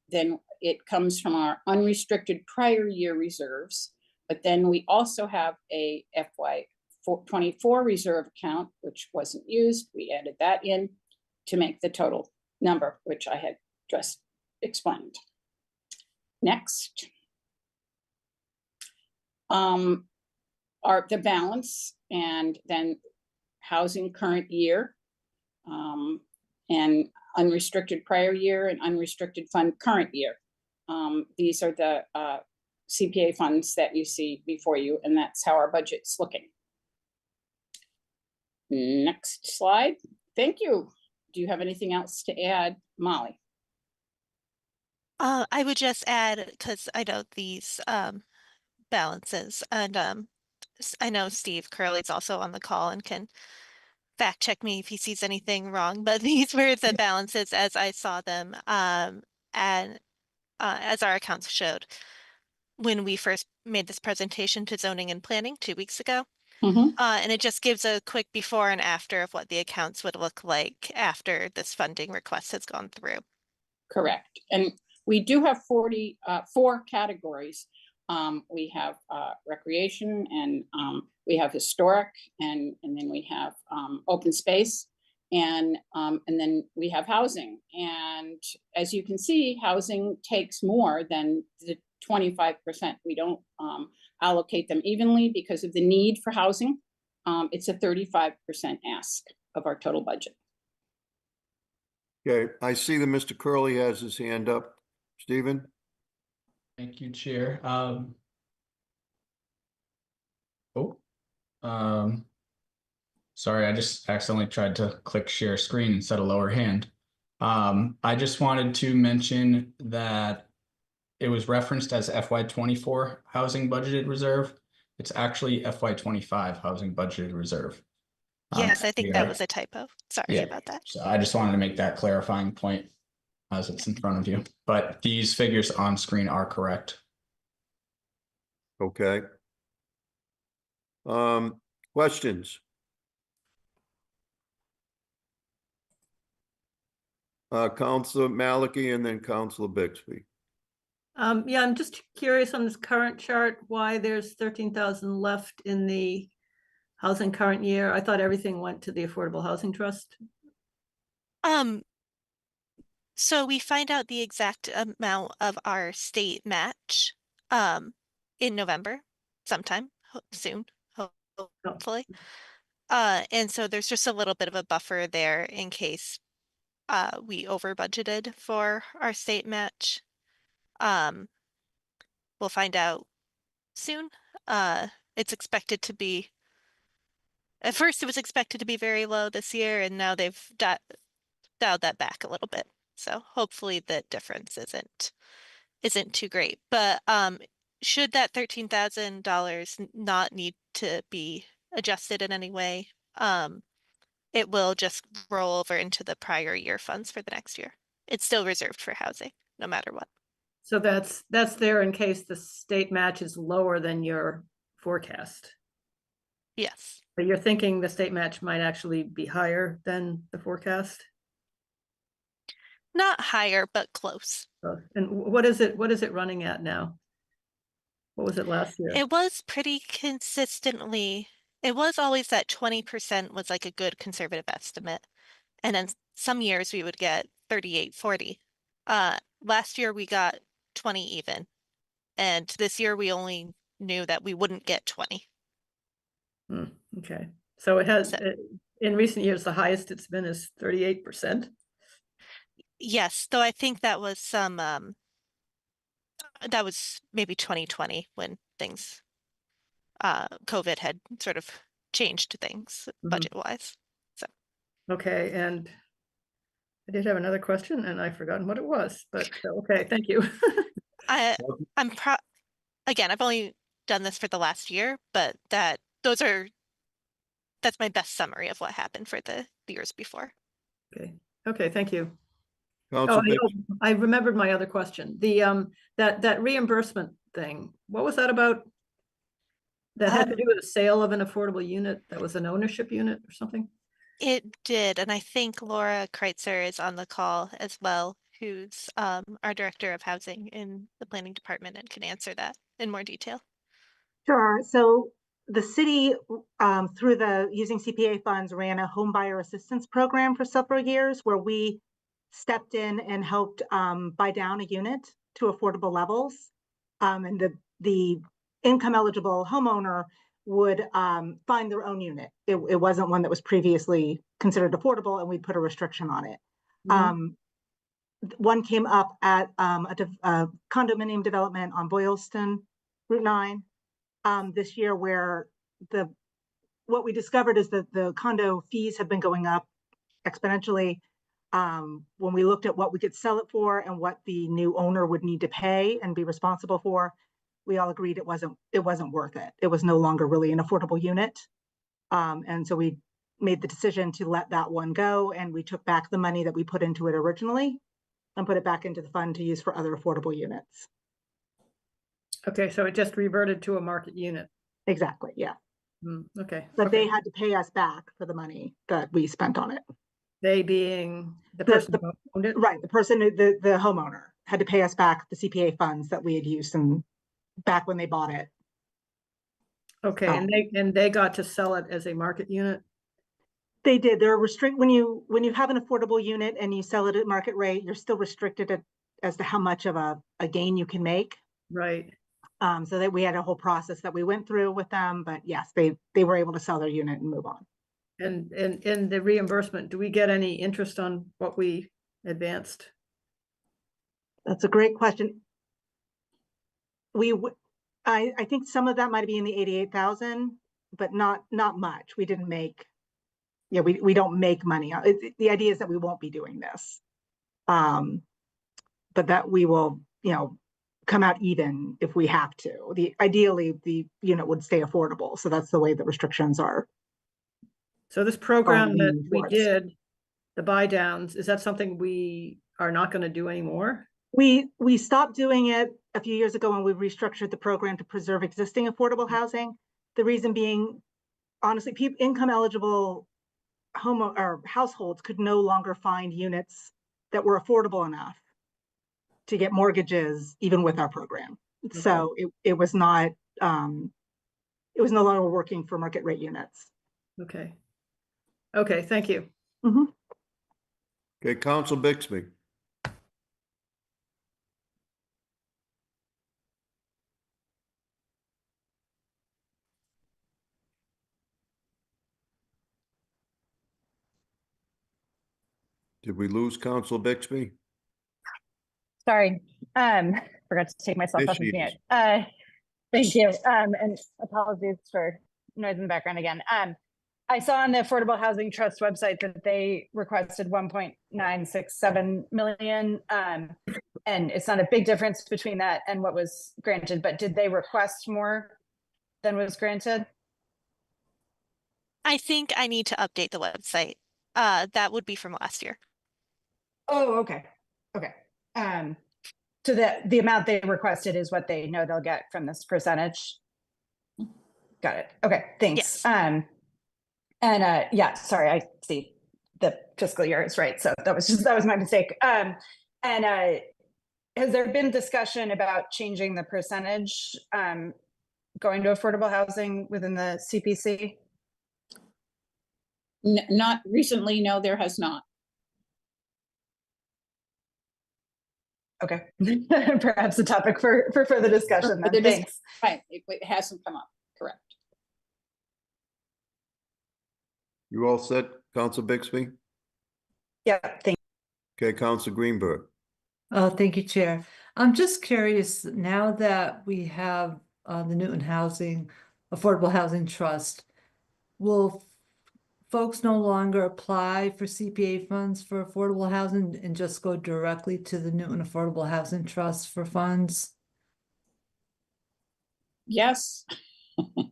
then it comes from our unrestricted prior year reserves. But then we also have a FY 24 reserve account, which wasn't used. We added that in to make the total number, which I had just explained. Next. The balance, and then housing current year, and unrestricted prior year and unrestricted fund current year. These are the CPA funds that you see before you, and that's how our budget's looking. Next slide. Thank you. Do you have anything else to add, Molly? I would just add, because I know these balances, and I know Steve Curley's also on the call and can fact check me if he sees anything wrong, but these were the balances as I saw them, and as our accounts showed when we first made this presentation to zoning and planning 2 weeks ago. And it just gives a quick before and after of what the accounts would look like after this funding request has gone through. Correct. And we do have 4 categories. We have recreation, and we have historic, and then we have open space, and then we have housing. And as you can see, housing takes more than the 25%. We don't allocate them evenly because of the need for housing. It's a 35% ask of our total budget. Okay, I see that Mr. Curley has his hand up. Stephen? Thank you, Chair. Um, sorry, I just accidentally tried to click share screen instead of lower hand. I just wanted to mention that it was referenced as FY24 housing budgeted reserve. It's actually FY25 housing budgeted reserve. Yes, I think that yeah. was a typo. Sorry Yeah, about that. so I just wanted to make that clarifying point as it's in front of you, but these figures on screen are correct. Okay. Questions? Counselor Maliki and then Counselor Bixby. Yeah, I'm just curious on this current chart, why there's 13,000 left in the housing current year. I thought everything went to the Affordable Housing Trust. So we find out the exact amount of our state match in November sometime soon, hopefully. And so there's just a little bit of a buffer there in case we over budgeted for our state match. We'll find out soon. It's expected to be, at first it was expected to be very low this year, and now they've dialed that back a little bit. So hopefully the difference isn't too great. But should that $13,000 not need to be adjusted in any way, it will just roll over into the prior year funds for the next year. It's still reserved for housing, no matter what. So that's there in case the state match is lower than your forecast. Yes. But you're thinking the state match might actually be higher than the forecast? Not higher, but close. And what is it running at now? What was it last year? It was pretty consistently, it was always that 20% was like a good conservative estimate. And then some years we would get 38, 40. Last year we got 20 even. And this year we only knew that we wouldn't get 20. Okay. So it has, So- in recent years, the highest it's been is 38%. Yes, though I think that was some, that was maybe 2020 when things, COVID had sort of changed things budget wise. So, Okay, and I did have another question and I've forgotten what it was, but okay, thank you. again, I've only done this for the last year, but that's my best summary of what happened for the years before. Okay, thank you. Counselor I remembered my other question. The that reimbursement thing, what was that about? That had to do with the sale of an affordable unit that was an ownership unit or something? It did, and I think Laura Kreitzer is on the call as well, who's our Director of Housing in the Planning Department and can answer that in more detail. Sure. So the city, through the using CPA funds, ran a home buyer assistance program for several years where we stepped in and helped buy down a unit to affordable levels. And the income eligible homeowner would find their own unit. It wasn't one that was previously considered affordable, and we put a restriction on it. One came up at a condominium development on Boylston, Route 9, this year, where what we discovered is that the condo fees have been going up exponentially. When we looked at what we could sell it for and what the new owner would need to pay and be responsible for, we all agreed it wasn't worth it. It was no longer really an affordable unit. And so we made the decision to let that one go, and we took back the money that we put into it originally and put it back into the fund to use for other affordable units. Okay, so it just reverted to a market unit. Exactly, yeah. Okay. But they had to pay us back for the money that we spent on it. They being the person who owned it? Right, the person, the homeowner had to pay us back the CPA funds that we had used back when they bought it. Okay, and they got to sell it as a market unit? They did. They're when you have an affordable unit and you sell it at market rate, you're still restricted as to how much of a gain you can make. Right. So that we had a whole process that we went through with them, but yes, they were able to sell their unit and move on. And in the reimbursement, do we get any interest on what we advanced? That's a great question. I think some of that might be in the 88,000, but not much. We didn't make, yeah, we don't make money. The idea is that we won't be doing this. But that we will, come out even if we have to. Ideally, the unit would stay affordable. So that's the way the restrictions are. So this program that being we enforced. did, the buy downs, is that something we are not going to do anymore? We stopped doing it a few years ago when we restructured the program to preserve existing affordable housing. The reason being, honestly, income eligible home or households could no longer find units that were affordable enough to get mortgages even with our program. Okay. So it was not, it was no longer working for market rate units. Okay. Okay, thank you. Mhm. Okay, Council Bixby. Did we lose Council Bixby? Sorry, forgot to take myself There off of she mute. is. Thank you, and apologies for noise in the background again. I saw on the Affordable Housing Trust website that they requested 1.967 million. And it's not a big difference between that and what was granted, but did they request more than was granted? I think I need to update the website. That would be from last year. Oh, okay. Okay. So the amount they requested is what they know they'll get from this percentage. Got it. Okay, thanks. Yes. Yeah, sorry, I see the fiscal year is right. So that was my mistake. Has there been discussion about changing the percentage going to affordable housing within the CPC? Not recently, no, there has not. Okay, perhaps a topic for further discussion then. Thanks. Right, it hasn't come up, correct. You all set, Council Bixby? Yeah, thank Okay, Council Greenberg. Oh, thank you, Chair. I'm just curious, now that we have the Newton Affordable Housing Trust, will folks no longer apply for CPA funds for affordable housing and just go directly to the Newton Affordable Housing Trust for funds? Yes, They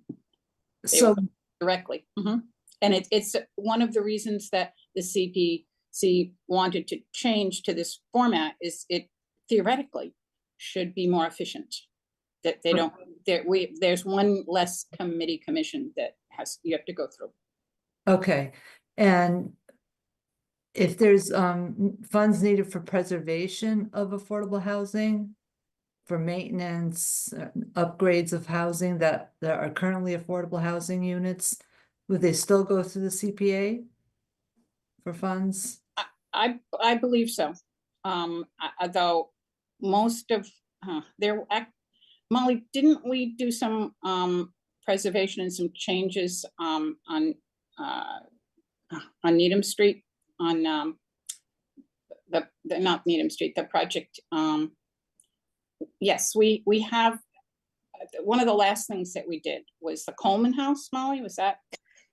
So, directly. And it's one of the reasons that the CPC wanted to change to this format is it theoretically should be more efficient. That they don't, there's one less commission that you have to go through. okay, and if there's funds needed for preservation of affordable housing, for maintenance, upgrades of housing that are currently affordable housing units, would they still go through the CPA for funds? I believe so. Though most of Molly, didn't we do some preservation and some changes on Needham Street on the not Needham Street, the project? Yes, we have. One of the last things that we did was the Coleman House. Molly, was that?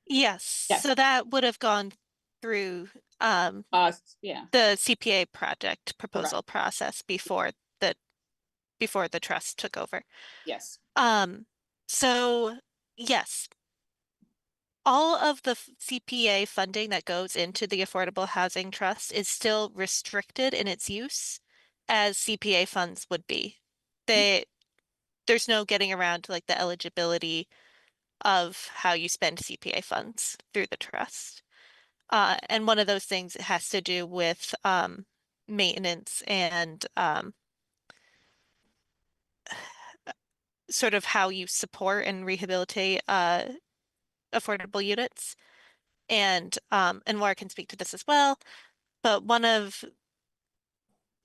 Yes. Yes. So that would have gone through Yeah. the CPA project proposal process before the trust took over. Yes. So yes, all of the CPA funding that goes into the Affordable Housing Trust is still restricted in its use as CPA funds would be. There's no getting around like the eligibility of how you spend CPA funds through the trust. And one of those things has to do with maintenance and sort of how you support and rehabilitate affordable units. And Laura can speak to this as well. But one of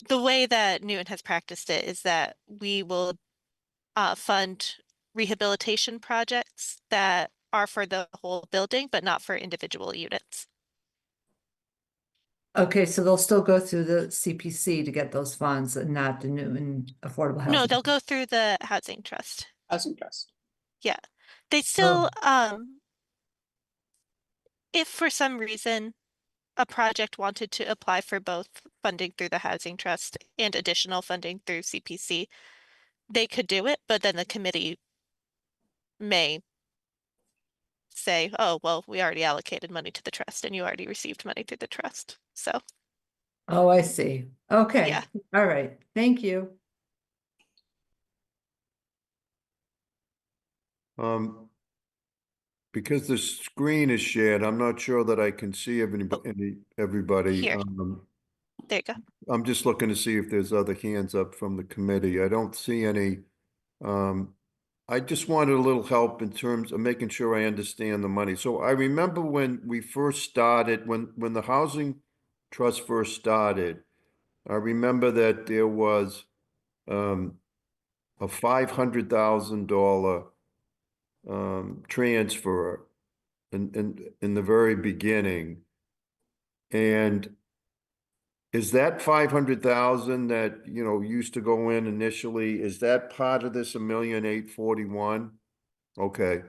the way that Newton has practiced it is that we will fund rehabilitation projects that are for the whole building, but not for individual units. Okay, so they'll still go through the CPC to get those funds and not the Newton Affordable Housing? No, they'll go through the housing trust. Housing Trust. Yeah. They still, if for some reason a project wanted to apply for both funding through the housing trust and additional funding through CPC, they could do it, but then the committee may say, oh, well, we already allocated money to the trust and you already received money through the trust. So, Oh, I see. Okay, Yeah. all right, thank you. Because the screen is shared, I'm not sure that I can see everybody. Here. There you go. I'm just looking to see if there's other hands up from the committee. I don't see any. I just wanted a little help in terms of making sure I understand the money. So I remember when we first started, when the housing trust first started, I remember that there was a $500,000 transfer in the very beginning. And is that 500,000 that, you know, used to go in initially, is that part of this 1,841,000? Okay.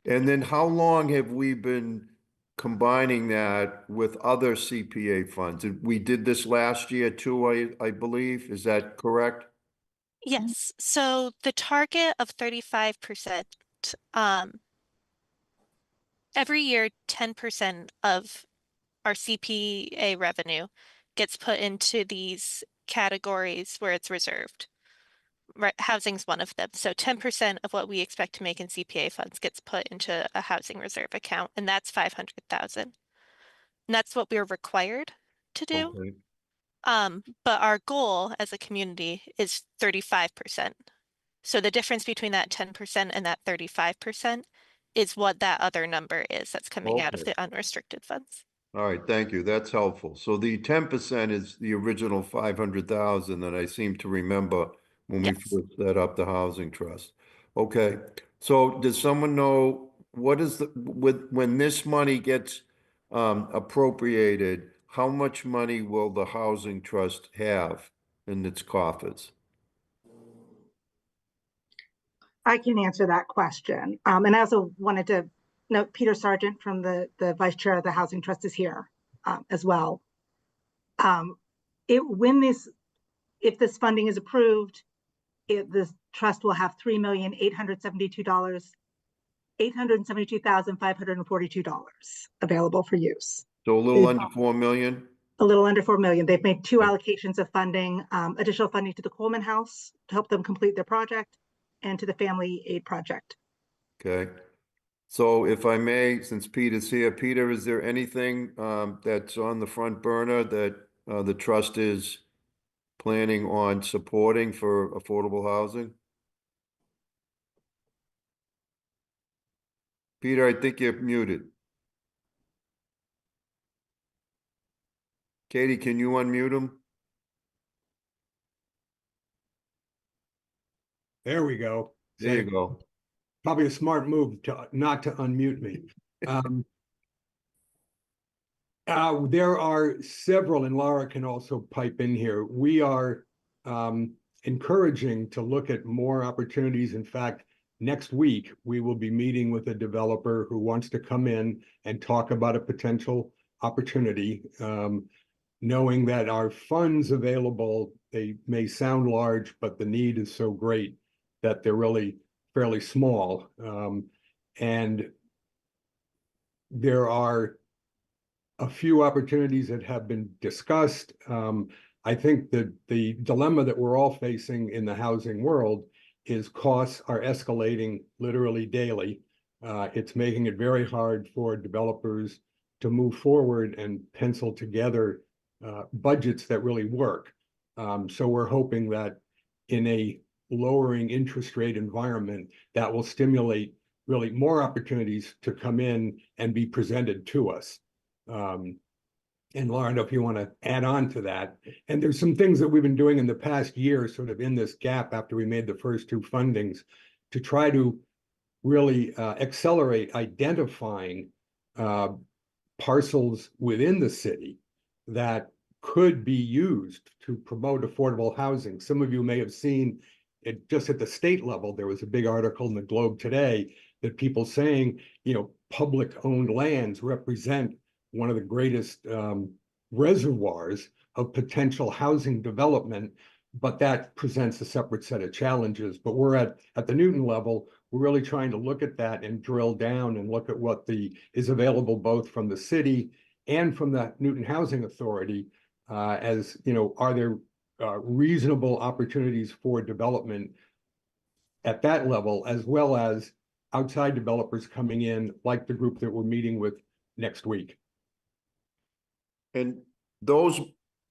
And then how long have we been combining that with other CPA funds? We did this last year too, I believe. Is that correct? Yes, so the target of 35%, every year 10% of our CPA revenue gets put into these categories where it's reserved. Right, housing's one of them. So 10% of what we expect to make in CPA funds gets put into a housing reserve account, and that's 500,000. And that's what we're required to do. Okay. But our goal as a community is 35%. So the difference between that 10% and that 35% is what that other number is that's coming out of Okay. the unrestricted funds. All right, thank you. That's helpful. So the 10% is the original 500,000 that I seem to remember when we Yes. first set up the housing trust. Okay, so does someone know what is when this money gets appropriated, how much money will the housing trust have in its coffers? I can answer that question. And I also wanted to note Peter Sargent from the Vice Chair of the Housing Trust is here as well. If this funding is approved, this trust will have $872,542 available for use. So a little under 4 million? A little under 4 million. They've made 2 allocations of funding, additional funding to the Coleman House to help them complete their project, and to the Family Aid Project. Okay. So if I may, since Peter's here, Peter, is there anything that's on the front burner that the trust is planning on supporting for affordable housing? Peter, I think you're muted. Katie, can you unmute him? There we go. There you go. Probably a smart move to not to unmute me. There are several, and Laura can also pipe in here. We are encouraging to look at more opportunities. In fact, next week, we will be meeting with a developer who wants to come in and talk about a potential opportunity, knowing that our funds available, they may sound large, but the need is so great that they're really fairly small. And there are a few opportunities that have been discussed. I think that the dilemma that we're all facing in the housing world is costs are escalating literally daily. It's making it very hard for developers to move forward and pencil together budgets that really work. So we're hoping that in a lowering interest rate environment, that will stimulate really more opportunities to come in and be presented to us. And Lauren, if you want to add on to that, and there's some things that we've been doing in the past year, sort of in this gap after we made the first 2 fundings, to try to really accelerate identifying parcels within the city that could be used to promote affordable housing. Some of you may have seen it just at the state level. There was a big article in the Globe today that people saying, public-owned lands represent one of the greatest reservoirs of potential housing development, but that presents a separate set of challenges. But we're at the Newton level, we're really trying to look at that and drill down and look at what is available both from the city and from the Newton Housing Authority, as are there reasonable opportunities for development at that level, as well as outside developers coming in, like the group that we're meeting with next week. And those,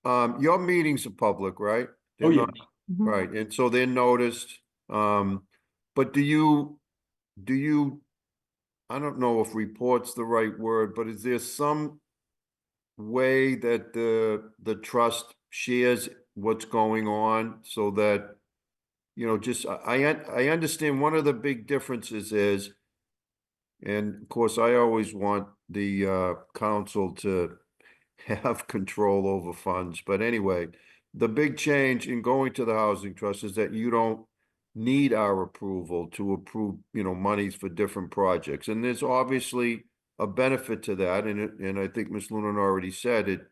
your meetings are public, right? They're Oh, yeah. not- Right, and so they're noticed. But do you, I don't know if report's the right word, but is there some way that the trust shares what's going on so that, I understand one of the big differences is, and of course, I always want the council to have control over funds, but anyway, the big change in going to the housing trust is that you don't need our approval to approve, monies for different projects. And there's obviously a benefit to that. And I think Ms. Lunan already said it,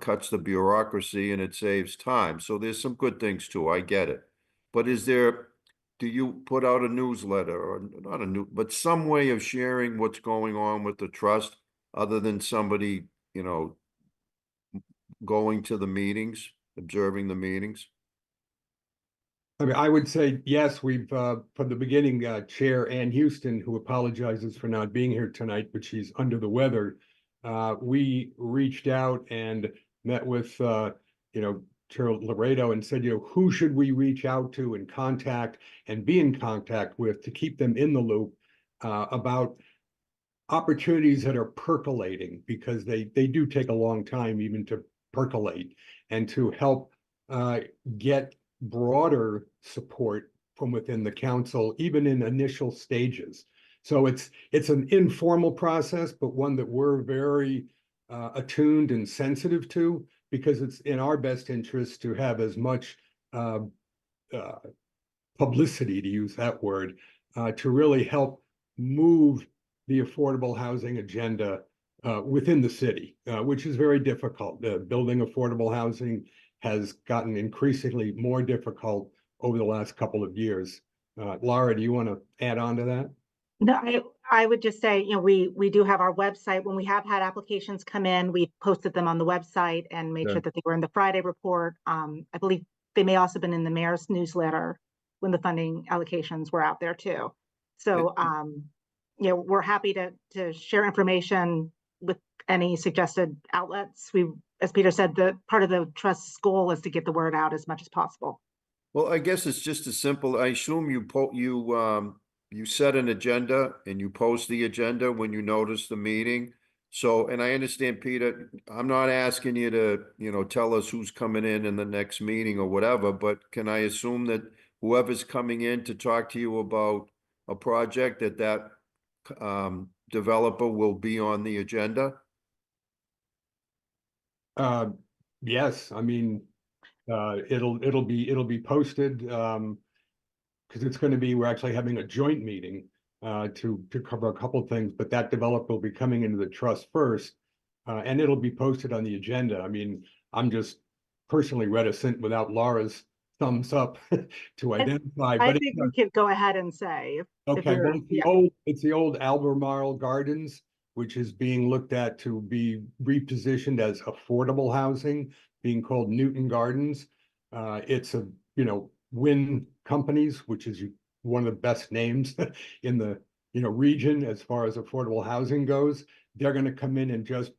cuts the bureaucracy and it saves time. So there's some good things too. I get it. But do you put out a newsletter or not but some way of sharing what's going on with the trust other than somebody, going to the meetings, observing the meetings? I mean, I would say, yes, we've, from the beginning, Chair Ann Houston, who apologizes for not being here tonight, but she's under the weather. We reached out and met with, Chair Laredo and said, who should we reach out to and contact and be in contact with to keep them in the loop about opportunities that are percolating, because they do take a long time even to percolate, and to help get broader support from within the council, even in initial stages. So it's an informal process, but one that we're very attuned and sensitive to, because it's in our best interest to have as much publicity, to use that word, to really help move the affordable housing agenda within the city, which is very difficult. Building affordable housing has gotten increasingly more difficult over the last couple of years. Laura, do you want to add on to that? No, I would just say, we do have our website. When we have had applications come in, we posted them on the website and made Yeah. sure that they were in the Friday report. I believe they may also been in the mayor's newsletter when the funding allocations were out there too. So, we're happy to share information with any suggested outlets. As Peter said, the part of the trust's goal is to get the word out as much as possible. Well, I guess it's just as simple. I assume you set an agenda and you post the agenda when you notice the meeting. So, and I understand, Peter, I'm not asking you to, tell us who's coming in the next meeting or whatever, but can I assume that whoever's coming in to talk to you about a project, that developer will be on the agenda? Yes, I mean, it'll be posted, because it's going to be, we're actually having a joint meeting to cover a couple of things, but that developer will be coming into the trust first, and it'll be posted on the agenda. I mean, I'm just personally reticent without Laura's thumbs up to identify. I But think we could go ahead and say. if okay, you're- well, it's the old Albemarle Gardens, which is being looked at to be repositioned as affordable housing, being called Newton Gardens. It's a, Wynn Companies, which is one of the best names in the, region as far as affordable housing goes. They're going to come in and just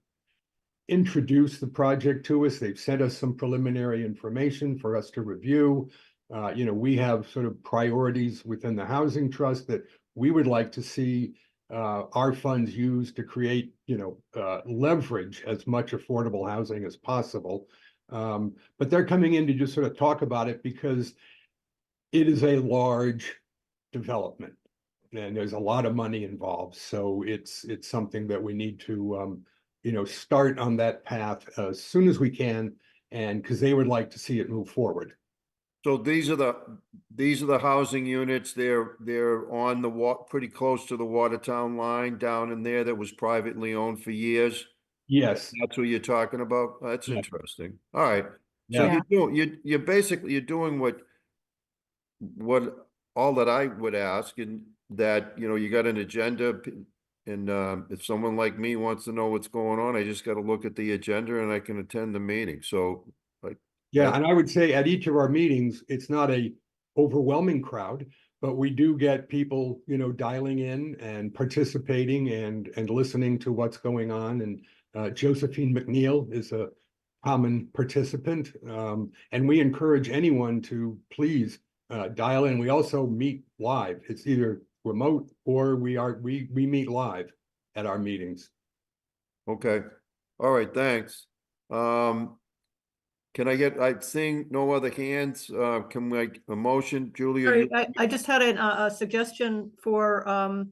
introduce the project to us. They've sent us some preliminary information for us to review. We have sort of priorities within the housing trust that we would like to see our funds used to create, leverage as much affordable housing as possible. But they're coming in to just sort of talk about it because it is a large development and there's a lot of money involved. So it's something that we need to start on that path as soon as we can, and because they would like to see it move forward. So these are the housing units. They're on the pretty close to the Watertown line down in there that was privately owned for years. Yes. That's what you're talking about? That's Yeah. interesting. All right. So Yeah. you're basically doing what all that I would ask, and that, you got an agenda, and if someone like me wants to know what's going on, I just got to look at the agenda and I can attend the meeting. So like, Yeah, and I would say at each of our meetings, it's not a overwhelming crowd, but we do get people, dialing in and participating and listening to what's going on. And Josephine McNeil is a common participant. And we encourage anyone to please dial in. We also meet live. It's either remote or we meet live at our meetings. okay. All right, thanks. I'm seeing no other hands. Can we make a motion, Julia? Sorry, I just had a suggestion for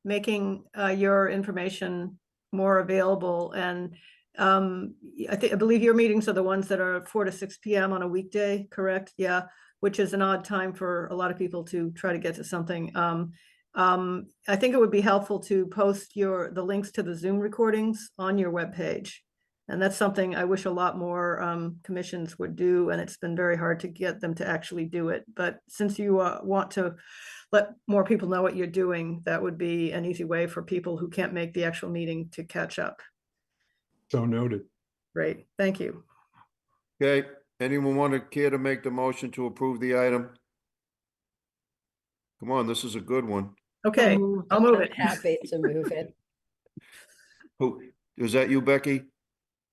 making your information more available. And I believe your meetings are the ones that are 4 to 6 p.m. on a weekday, correct? Yeah, which is an odd time for a lot of people to try to get to something. I think it would be helpful to post the links to the Zoom recordings on your webpage. And that's something I wish a lot more commissions would do, and it's been very hard to get them to actually do it. But since you want to let more people know what you're doing, that would be an easy way for people who can't make the actual meeting to catch up. So noted. Great, thank you. Okay, anyone care to make the motion to approve the item? Come on, this is a good one. Okay, I'll move it. Happy to move it. Who, is that you, Becky?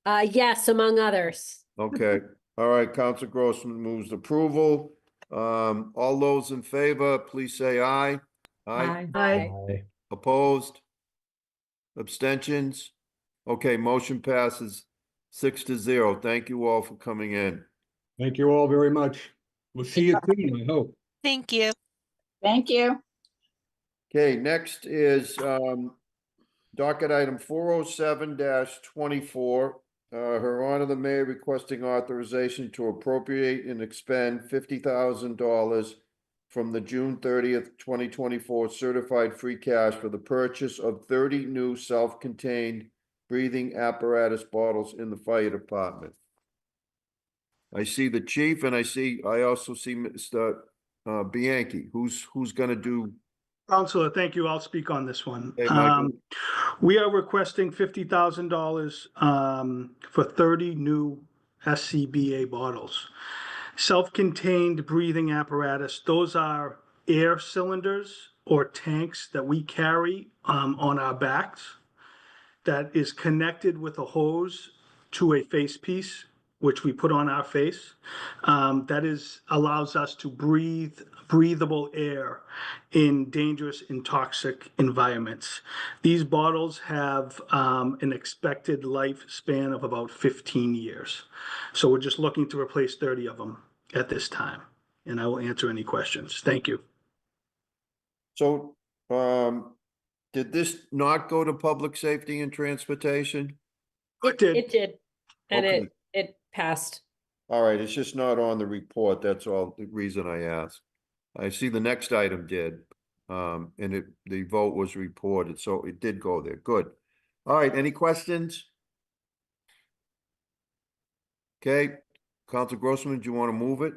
Yes, among others. Okay, all right, Council Grossman moves approval. All those in favor, please say aye. Aye. Aye. Opposed? Abstentions? Okay, motion passes 6-0. Thank you all for coming in. Thank you all very much. We'll see you soon, I hope. Thank you. Thank you. Okay, next is docket item 407-24. Her Honor the Mayor requesting authorization to appropriate and expend $50,000 from the June 30th, 2024 certified free cash for the purchase of 30 new self-contained breathing apparatus bottles in the fire department. I see the chief, and I also see Mr. Bianchi. Who's gonna do? Counselor, thank you. I'll speak on this one. Hey, Michael. We are requesting $50,000 for 30 new SCBA bottles. Self-contained breathing apparatus. Those are air cylinders or tanks that we carry on our backs that is connected with a hose to a face piece, which we put on our face. Allows us to breathe breathable air in dangerous and toxic environments. These bottles have an expected lifespan of about 15 years. So we're just looking to replace 30 of them at this time. And I will answer any questions. Thank you. So, did this not go to public safety and transportation? It did. It did, and Okay. it passed. All right, it's just not on the report. That's all the reason I asked. I see the next item did, and the vote was reported, so it did go there. Good. All right, any questions? Okay, Council Grossman, do you want to move it?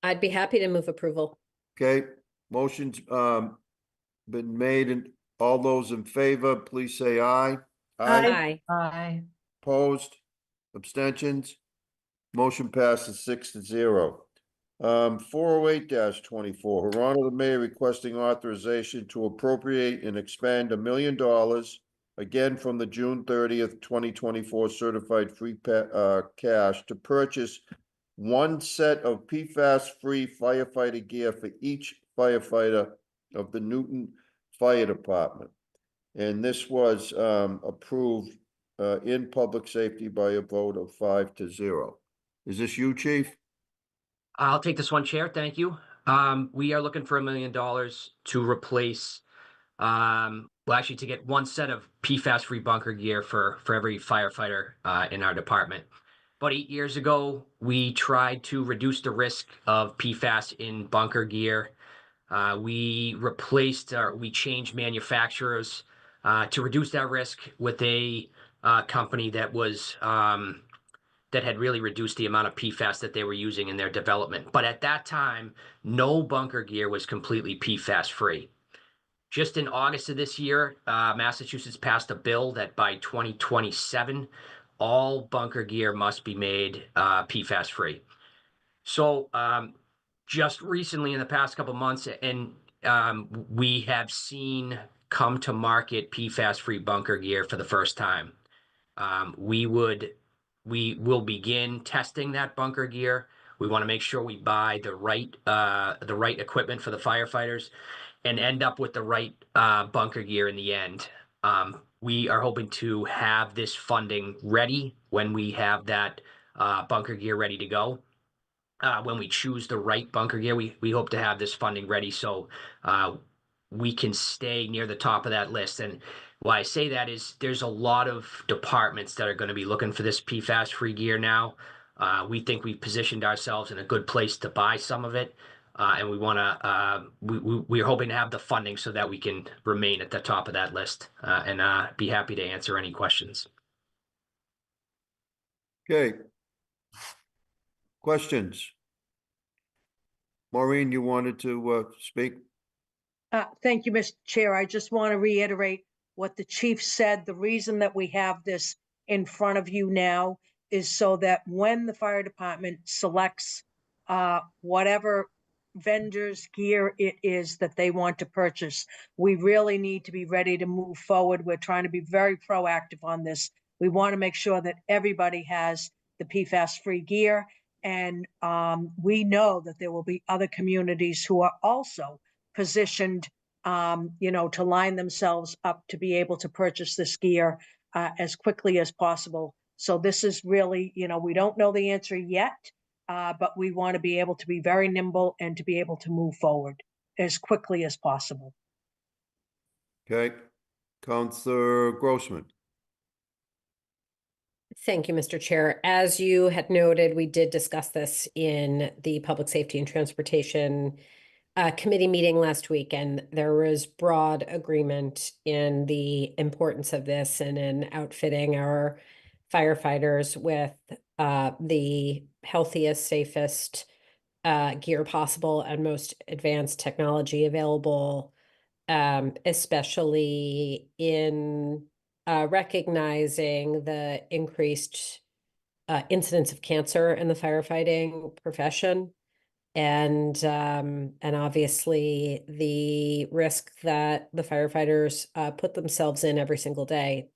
I'd be happy to move approval. Okay, motion's been made, and all those in favor, please say aye. Aye. Aye. Opposed? Abstentions? Motion passes 6-0. 408-24, Her Honor the Mayor requesting authorization to appropriate and expend $1 million, again from the June 30th, 2024 certified free cash to purchase one set of PFAS-free firefighter gear for each firefighter of the Newton Fire Department. And this was approved in public safety by a vote of 5-0. Is this you, Chief? I'll take this one, Chair. Thank you. We are looking for $1 million to replace well, actually to get one set of PFAS-free bunker gear for every firefighter in our department. About 8 years ago, we tried to reduce the risk of PFAS in bunker gear. We changed manufacturers to reduce that risk with a company that was that had really reduced the amount of PFAS that they were using in their development. But at that time, no bunker gear was completely PFAS free. Just in August of this year, Massachusetts passed a bill that by 2027, all bunker gear must be made PFAS free. So just recently in the past couple months, and we have seen come to market PFAS free bunker gear for the first time. We will begin testing that bunker gear. We want to make sure we buy the right equipment for the firefighters and end up with the right bunker gear in the end. We are hoping to have this funding ready when we have that bunker gear ready to go. When we choose the right bunker gear, we hope to have this funding ready so we can stay near the top of that list. And why I say that is there's a lot of departments that are going to be looking for this PFAS-free gear now. We think we've positioned ourselves in a good place to buy some of it. And we want to, we're hoping to have the funding so that we can remain at the top of that list and be happy to answer any questions. Okay. Questions? Maureen, you wanted to speak? Thank you, Mr. Chair. I just want to reiterate what the chief said. The reason that we have this in front of you now is so that when the fire department selects whatever vendors gear it is that they want to purchase, we really need to be ready to move forward. We're trying to be very proactive on this. We want to make sure that everybody has the PFAS-free gear. And we know that there will be other communities who are also positioned, to line themselves up to be able to purchase this gear as quickly as possible. So this is really, we don't know the answer yet, but we want to be able to be very nimble and to be able to move forward as quickly as possible. Okay. Counselor Grossman. Thank you, Mr. Chair. As you had noted, we did discuss this in the Public Safety and Transportation Committee meeting last week, and there was broad agreement in the importance of this and in outfitting our firefighters with the healthiest, safest gear possible and most advanced technology available, especially in recognizing the increased incidence of cancer in the firefighting profession, and obviously the risk that the firefighters put themselves in every single day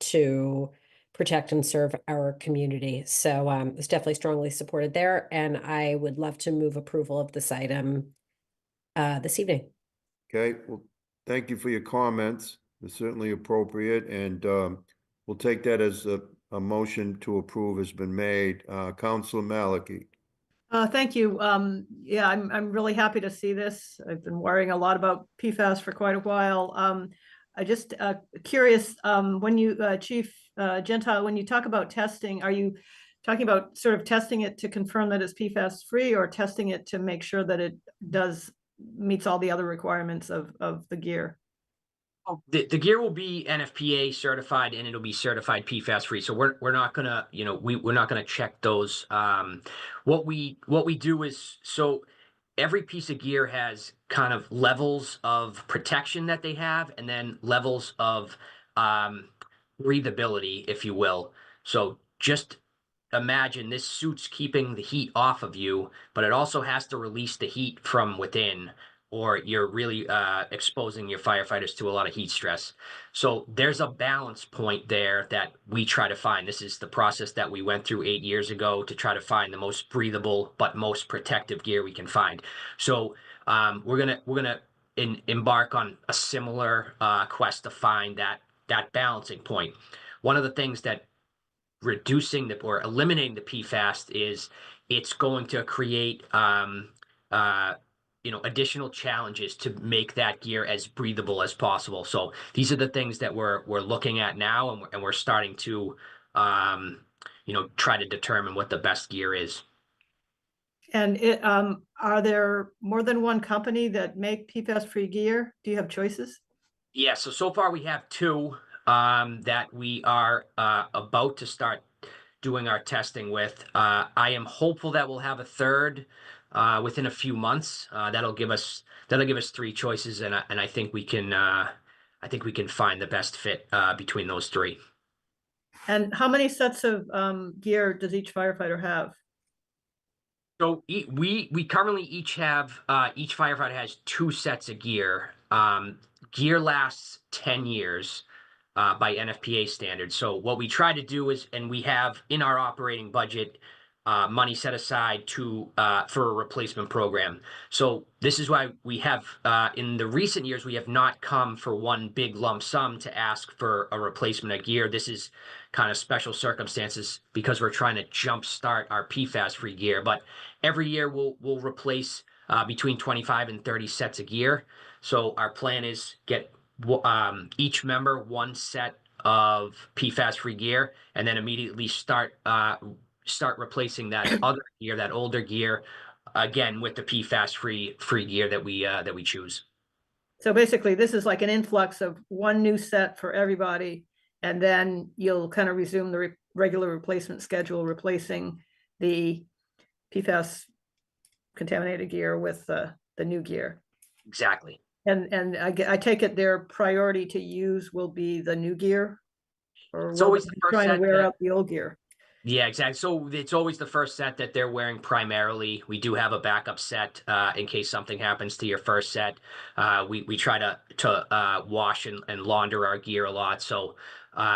to protect and serve our community. So it's definitely strongly supported there, and I would love to move approval of this item this evening. Okay, well, thank you for your comments. It's certainly appropriate, and we'll take that as a motion to approve has been made. Councilor Malachy. Thank you. Yeah, I'm really happy to see this. I've been worrying a lot about PFAS for quite a while. I just curious, when you, Chief Gentile, when you talk about testing, are you talking about sort of testing it to confirm that it's PFAS free, or testing it to make sure that it meets all the other requirements of the gear? The gear will be NFPA certified, and it'll be certified PFAS free. So we're not gonna, we're not gonna check those. What we do is, so every piece of gear has kind of levels of protection that they have, and then levels of breathability, if you will. So just imagine this suit's keeping the heat off of you, but it also has to release the heat from within, or you're really exposing your firefighters to a lot of heat stress. So there's a balance point there that we try to find. This is the process that we went through 8 years ago to try to find the most breathable but most protective gear we can find. So we're gonna embark on a similar quest to find that balancing point. One of the things that reducing or eliminating the PFAS is it's going to create additional challenges to make that gear as breathable as possible. So these are the things that we're looking at now, and we're starting to try to determine what the best gear is. And are there more than one company that make PFAS-free gear? Do you have choices? Yeah, so far we have two that we are about to start doing our testing with. I am hopeful that we'll have a third within a few months. That'll give us three choices, and I think we can find the best fit between those three. And how many sets of gear does each firefighter have? So we currently each have each firefighter has 2 sets of gear. Gear lasts 10 years by NFPA standards. So what we try to do is, and we have in our operating budget money set aside for a replacement program. So this is why we have in the recent years we have not come for one big lump sum to ask for a replacement of gear. This is kind of special circumstances because we're trying to jumpstart our PFAS-free gear. But every year we'll replace between 25 and 30 sets of gear. So our plan is get each member 1 set of PFAS-free gear, and then immediately start replacing that other gear, that older gear, again with the PFAS-free gear that we choose. So basically, this is like an influx of 1 new set for everybody, and then you'll kind of resume the regular replacement schedule, replacing the PFAS contaminated gear with the new gear. Exactly. And I take it their priority to use will be the new gear, or It's will always they the be first trying to set wear that- out the old gear? Yeah, exactly. So it's always the first set that they're wearing primarily. We do have a backup set in case something happens to your first set. We try to wash and launder our gear a lot. So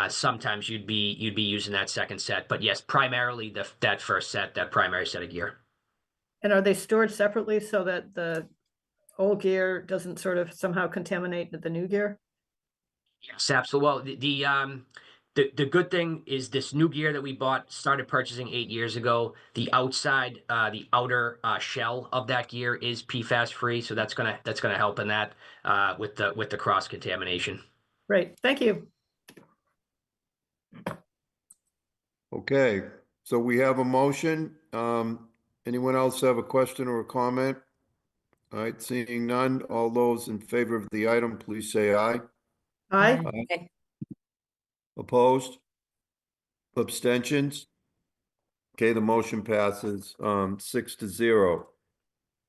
sometimes you'd be using that second set. But yes, primarily that first set, that primary set of gear. And are they stored separately so that the old gear doesn't sort of somehow contaminate the new gear? Yes, absolutely. Well, the good thing is this new gear that we started purchasing 8 years ago. The outer shell of that gear is PFAS free, so that's gonna help in that with the cross contamination. Great, thank you. Okay, so we have a motion. Anyone else have a question or a comment? All right, seeing none, all those in favor of the item, please say aye. Aye. Aye. Opposed? Abstentions? Okay, the motion passes 6-0.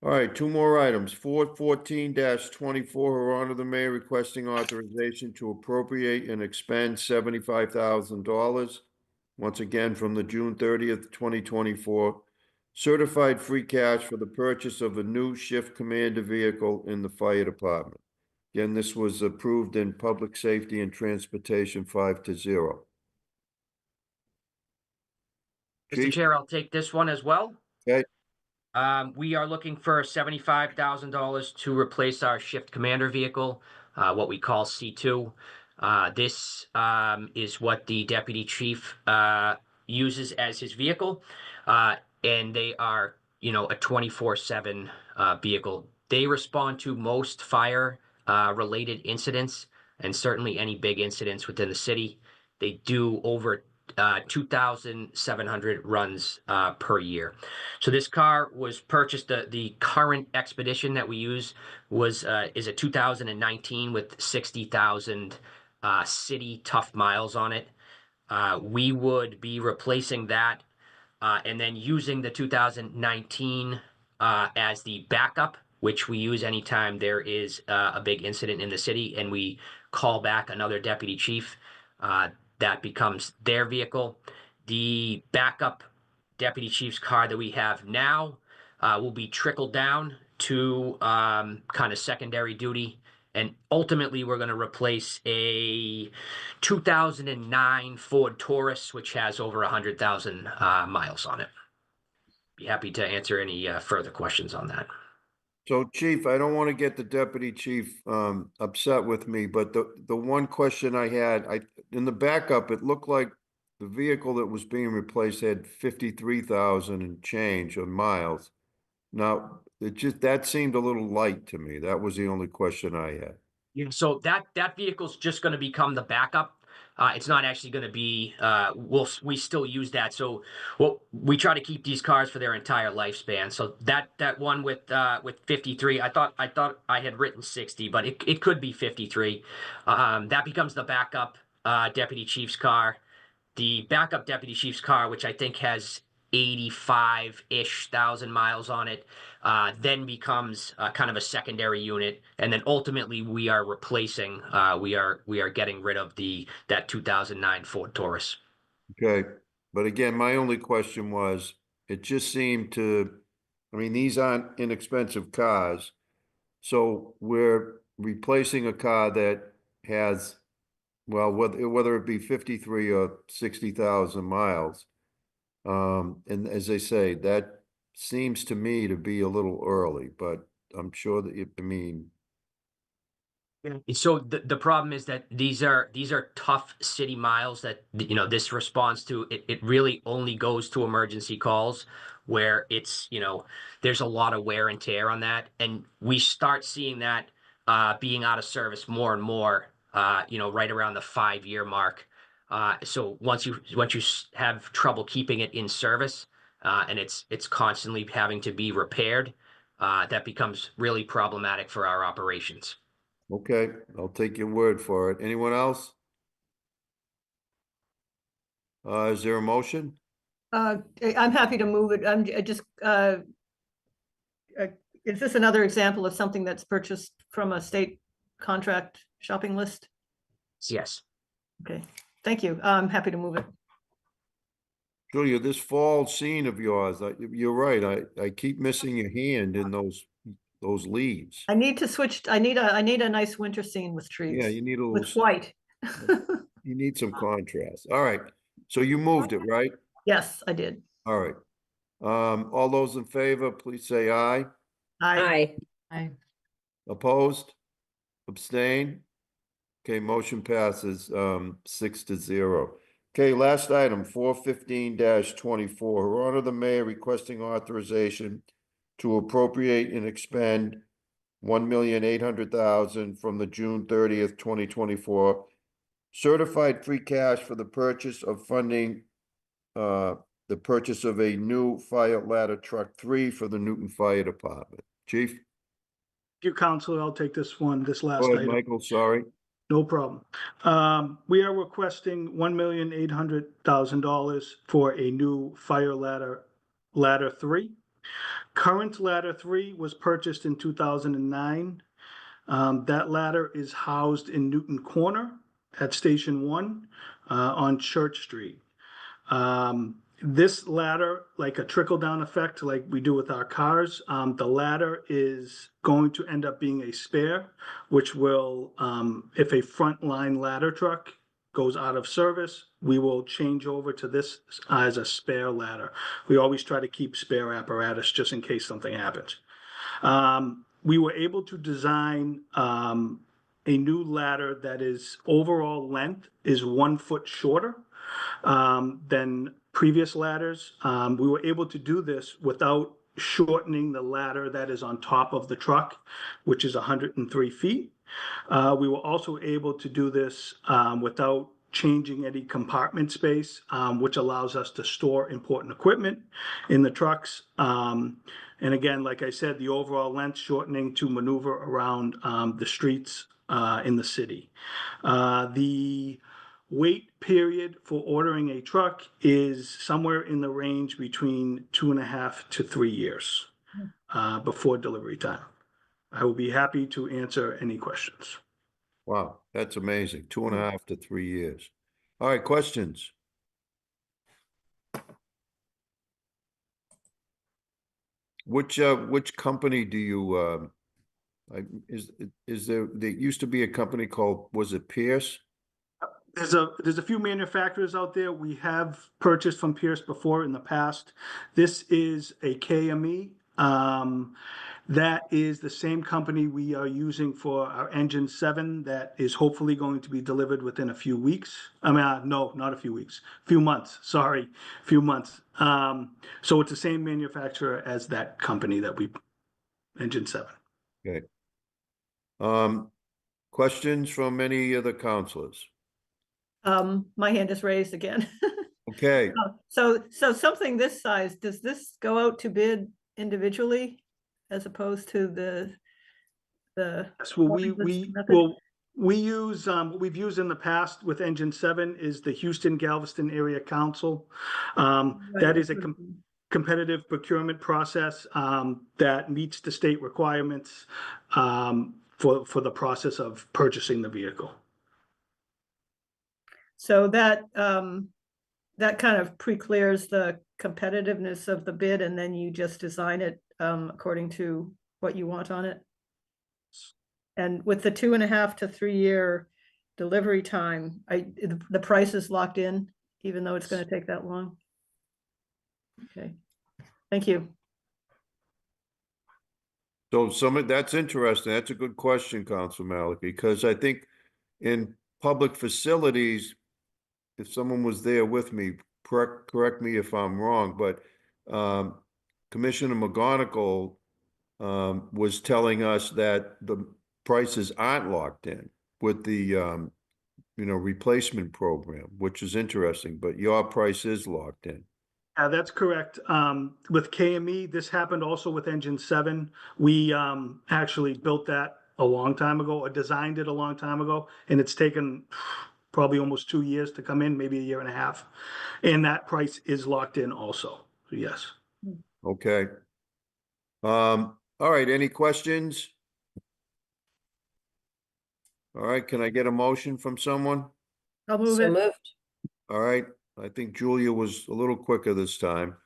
All right, 2 more items. 414-24, Her Honor the Mayor requesting authorization to appropriate and expend $75,000, once again from the June 30th, 2024, certified free cash for the purchase of a new shift commander vehicle in the fire department. Again, this was approved in Public Safety and Transportation 5-0. Mr. Chief? Chair, I'll take this one as well. Okay. We are looking for $75,000 to replace our shift commander vehicle, what we call C2. This is what the deputy chief uses as his vehicle, and they are, a 24/7 vehicle. They respond to most fire related incidents, and certainly any big incidents within the city. They do over 2,700 runs per year. So this car was purchased. The current Expedition that we use is a 2019 with 60,000 city tough miles on it. We would be replacing that and then using the 2019 as the backup, which we use anytime there is a big incident in the city and we call back another deputy chief. That becomes their vehicle. The backup deputy chief's car that we have now will be trickled down to kind of secondary duty. And ultimately, we're going to replace a 2009 Ford Taurus, which has over 100,000 miles on it. Be happy to answer any further questions on that. So Chief, I don't want to get the deputy chief upset with me, but the one question I had, in the backup, it looked like the vehicle that was being replaced had 53,000 and change of miles. Now, it just, that seemed a little light to me. That was the only question I had. Yeah, so that vehicle's just going to become the backup. It's not actually going to be. We still use that. So we try to keep these cars for their entire lifespan. So that one with 53, I thought I had written 60, but it could be 53. That becomes the backup deputy chief's car. The backup deputy chief's car, which I think has 85-ish thousand miles on it, then becomes kind of a secondary unit, and then ultimately we are replacing. We are getting rid of that 2009 Ford Taurus. Okay, but again, my only question was, it just seemed to, I mean, these aren't inexpensive cars, so we're replacing a car that has, well, whether it be 53 or 60,000 miles. And as they say, that seems to me to be a little early, but I'm sure that I mean. So the problem is that these are tough city miles that, you know, this responds to. It really only goes to emergency calls where it's, you know, there's a lot of wear and tear on that, and we start seeing that being out of service more and more, you know, right around the 5-year mark. So once you have trouble keeping it in service, and it's constantly having to be repaired, that becomes really problematic for our operations. Okay, I'll take your word for it. Anyone else? Is there a motion? I'm happy to move it. Is this another example of something that's purchased from a state contract shopping list? Yes. Okay, thank you. I'm happy to move it. Julia, this fall scene of yours, you're right. I keep missing your hand in those leaves. I need to switch. I need a nice winter scene with trees. Yeah, you need a little. With white. You need some contrast. All right. So you moved it, right? Yes, I did. All right. All those in favor, please say aye. Aye. Aye. Opposed? Abstain? Okay, motion passes 6-0. Okay, last item, 415-24. Her Honor the Mayor requesting authorization to appropriate and expend $1,800,000 from the June 30th, 2024 certified free cash for the purchase of funding, the purchase of a new fire ladder truck 3 for the Newton Fire Department. Chief? Thank you, Counselor. I'll take this last Go ahead, item. Michael, sorry. No problem. We are requesting $1,800,000 for a new fire ladder 3. Current ladder 3 was purchased in 2009. That ladder is housed in Newton Corner at Station 1 on Church Street. This ladder, like a trickle-down effect, like we do with our cars, the ladder is going to end up being a spare, which will, if a frontline ladder truck goes out of service, we will change over to this as a spare ladder. We always try to keep spare apparatus just in case something happens. We were able to design a new ladder that is overall length is 1 foot shorter than previous ladders. We were able to do this without shortening the ladder that is on top of the truck, which is 103 feet. We were also able to do this without changing any compartment space, which allows us to store important equipment in the trucks. And again, like I said, the overall length shortening to maneuver around the streets in the city. The wait period for ordering a truck is somewhere in the range between 2.5 to 3 years before delivery time. I will be happy to answer any questions. Wow, that's amazing. 2.5 to 3 years. All right, questions? Which company do you, is there used to be a company called, was it Pierce? There's a few manufacturers out there. We have purchased from Pierce before in the past. This is a KME. That is the same company we are using for our Engine 7 that is hopefully going to be delivered within a few weeks. I mean, no, not a few weeks, few months, sorry, few months. So it's the same manufacturer as that company that we engine 7. Okay. Questions from any of the counselors? My hand is raised again. Okay, So something this size, does this go out to bid individually as opposed to the Yes, well, what is this method? we use, what we've used in the past with engine 7 is the Houston Galveston Area Council. That Right, is a that's what- competitive procurement process that meets the state requirements for the process of purchasing the vehicle. So that that kind of pre-clears the competitiveness of the bid, and then you just design it according to what you want on it. And with the 2.5 to 3 year delivery time, the price is locked in, even though it's going to take that long. Okay, thank you. so that's interesting. That's a good question, Council Malik, because I think in public facilities, if someone was there with me, correct me if I'm wrong, but Commissioner McGonigal was telling us that the prices aren't locked in with the replacement program, which is interesting, but your price is locked in. That's correct. With KME, this happened also with engine 7. We actually built that a long time ago, or designed it a long time ago, and it's taken probably almost 2 years to come in, maybe 1.5 years. And that price is locked in also, so yes. Okay. All right, any questions? All right, can I get a motion from someone? I'll move So it. moved. All right, I think Julia was a little quicker this time.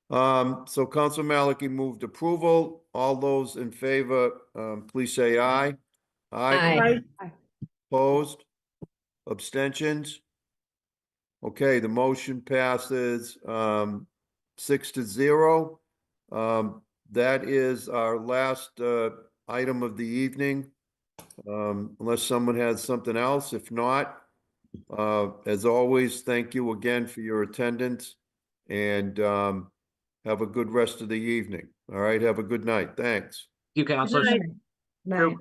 So Council Maliki moved approval. All those in favor, please say aye. Aye. Opposed? Abstentions? Okay, the motion passes 6-0. That is our last item of the evening. Unless someone has something else. If not, as always, thank you again for your attendance, and have a good rest of the evening. All right, have a good night. Thanks. You, counselors. Night.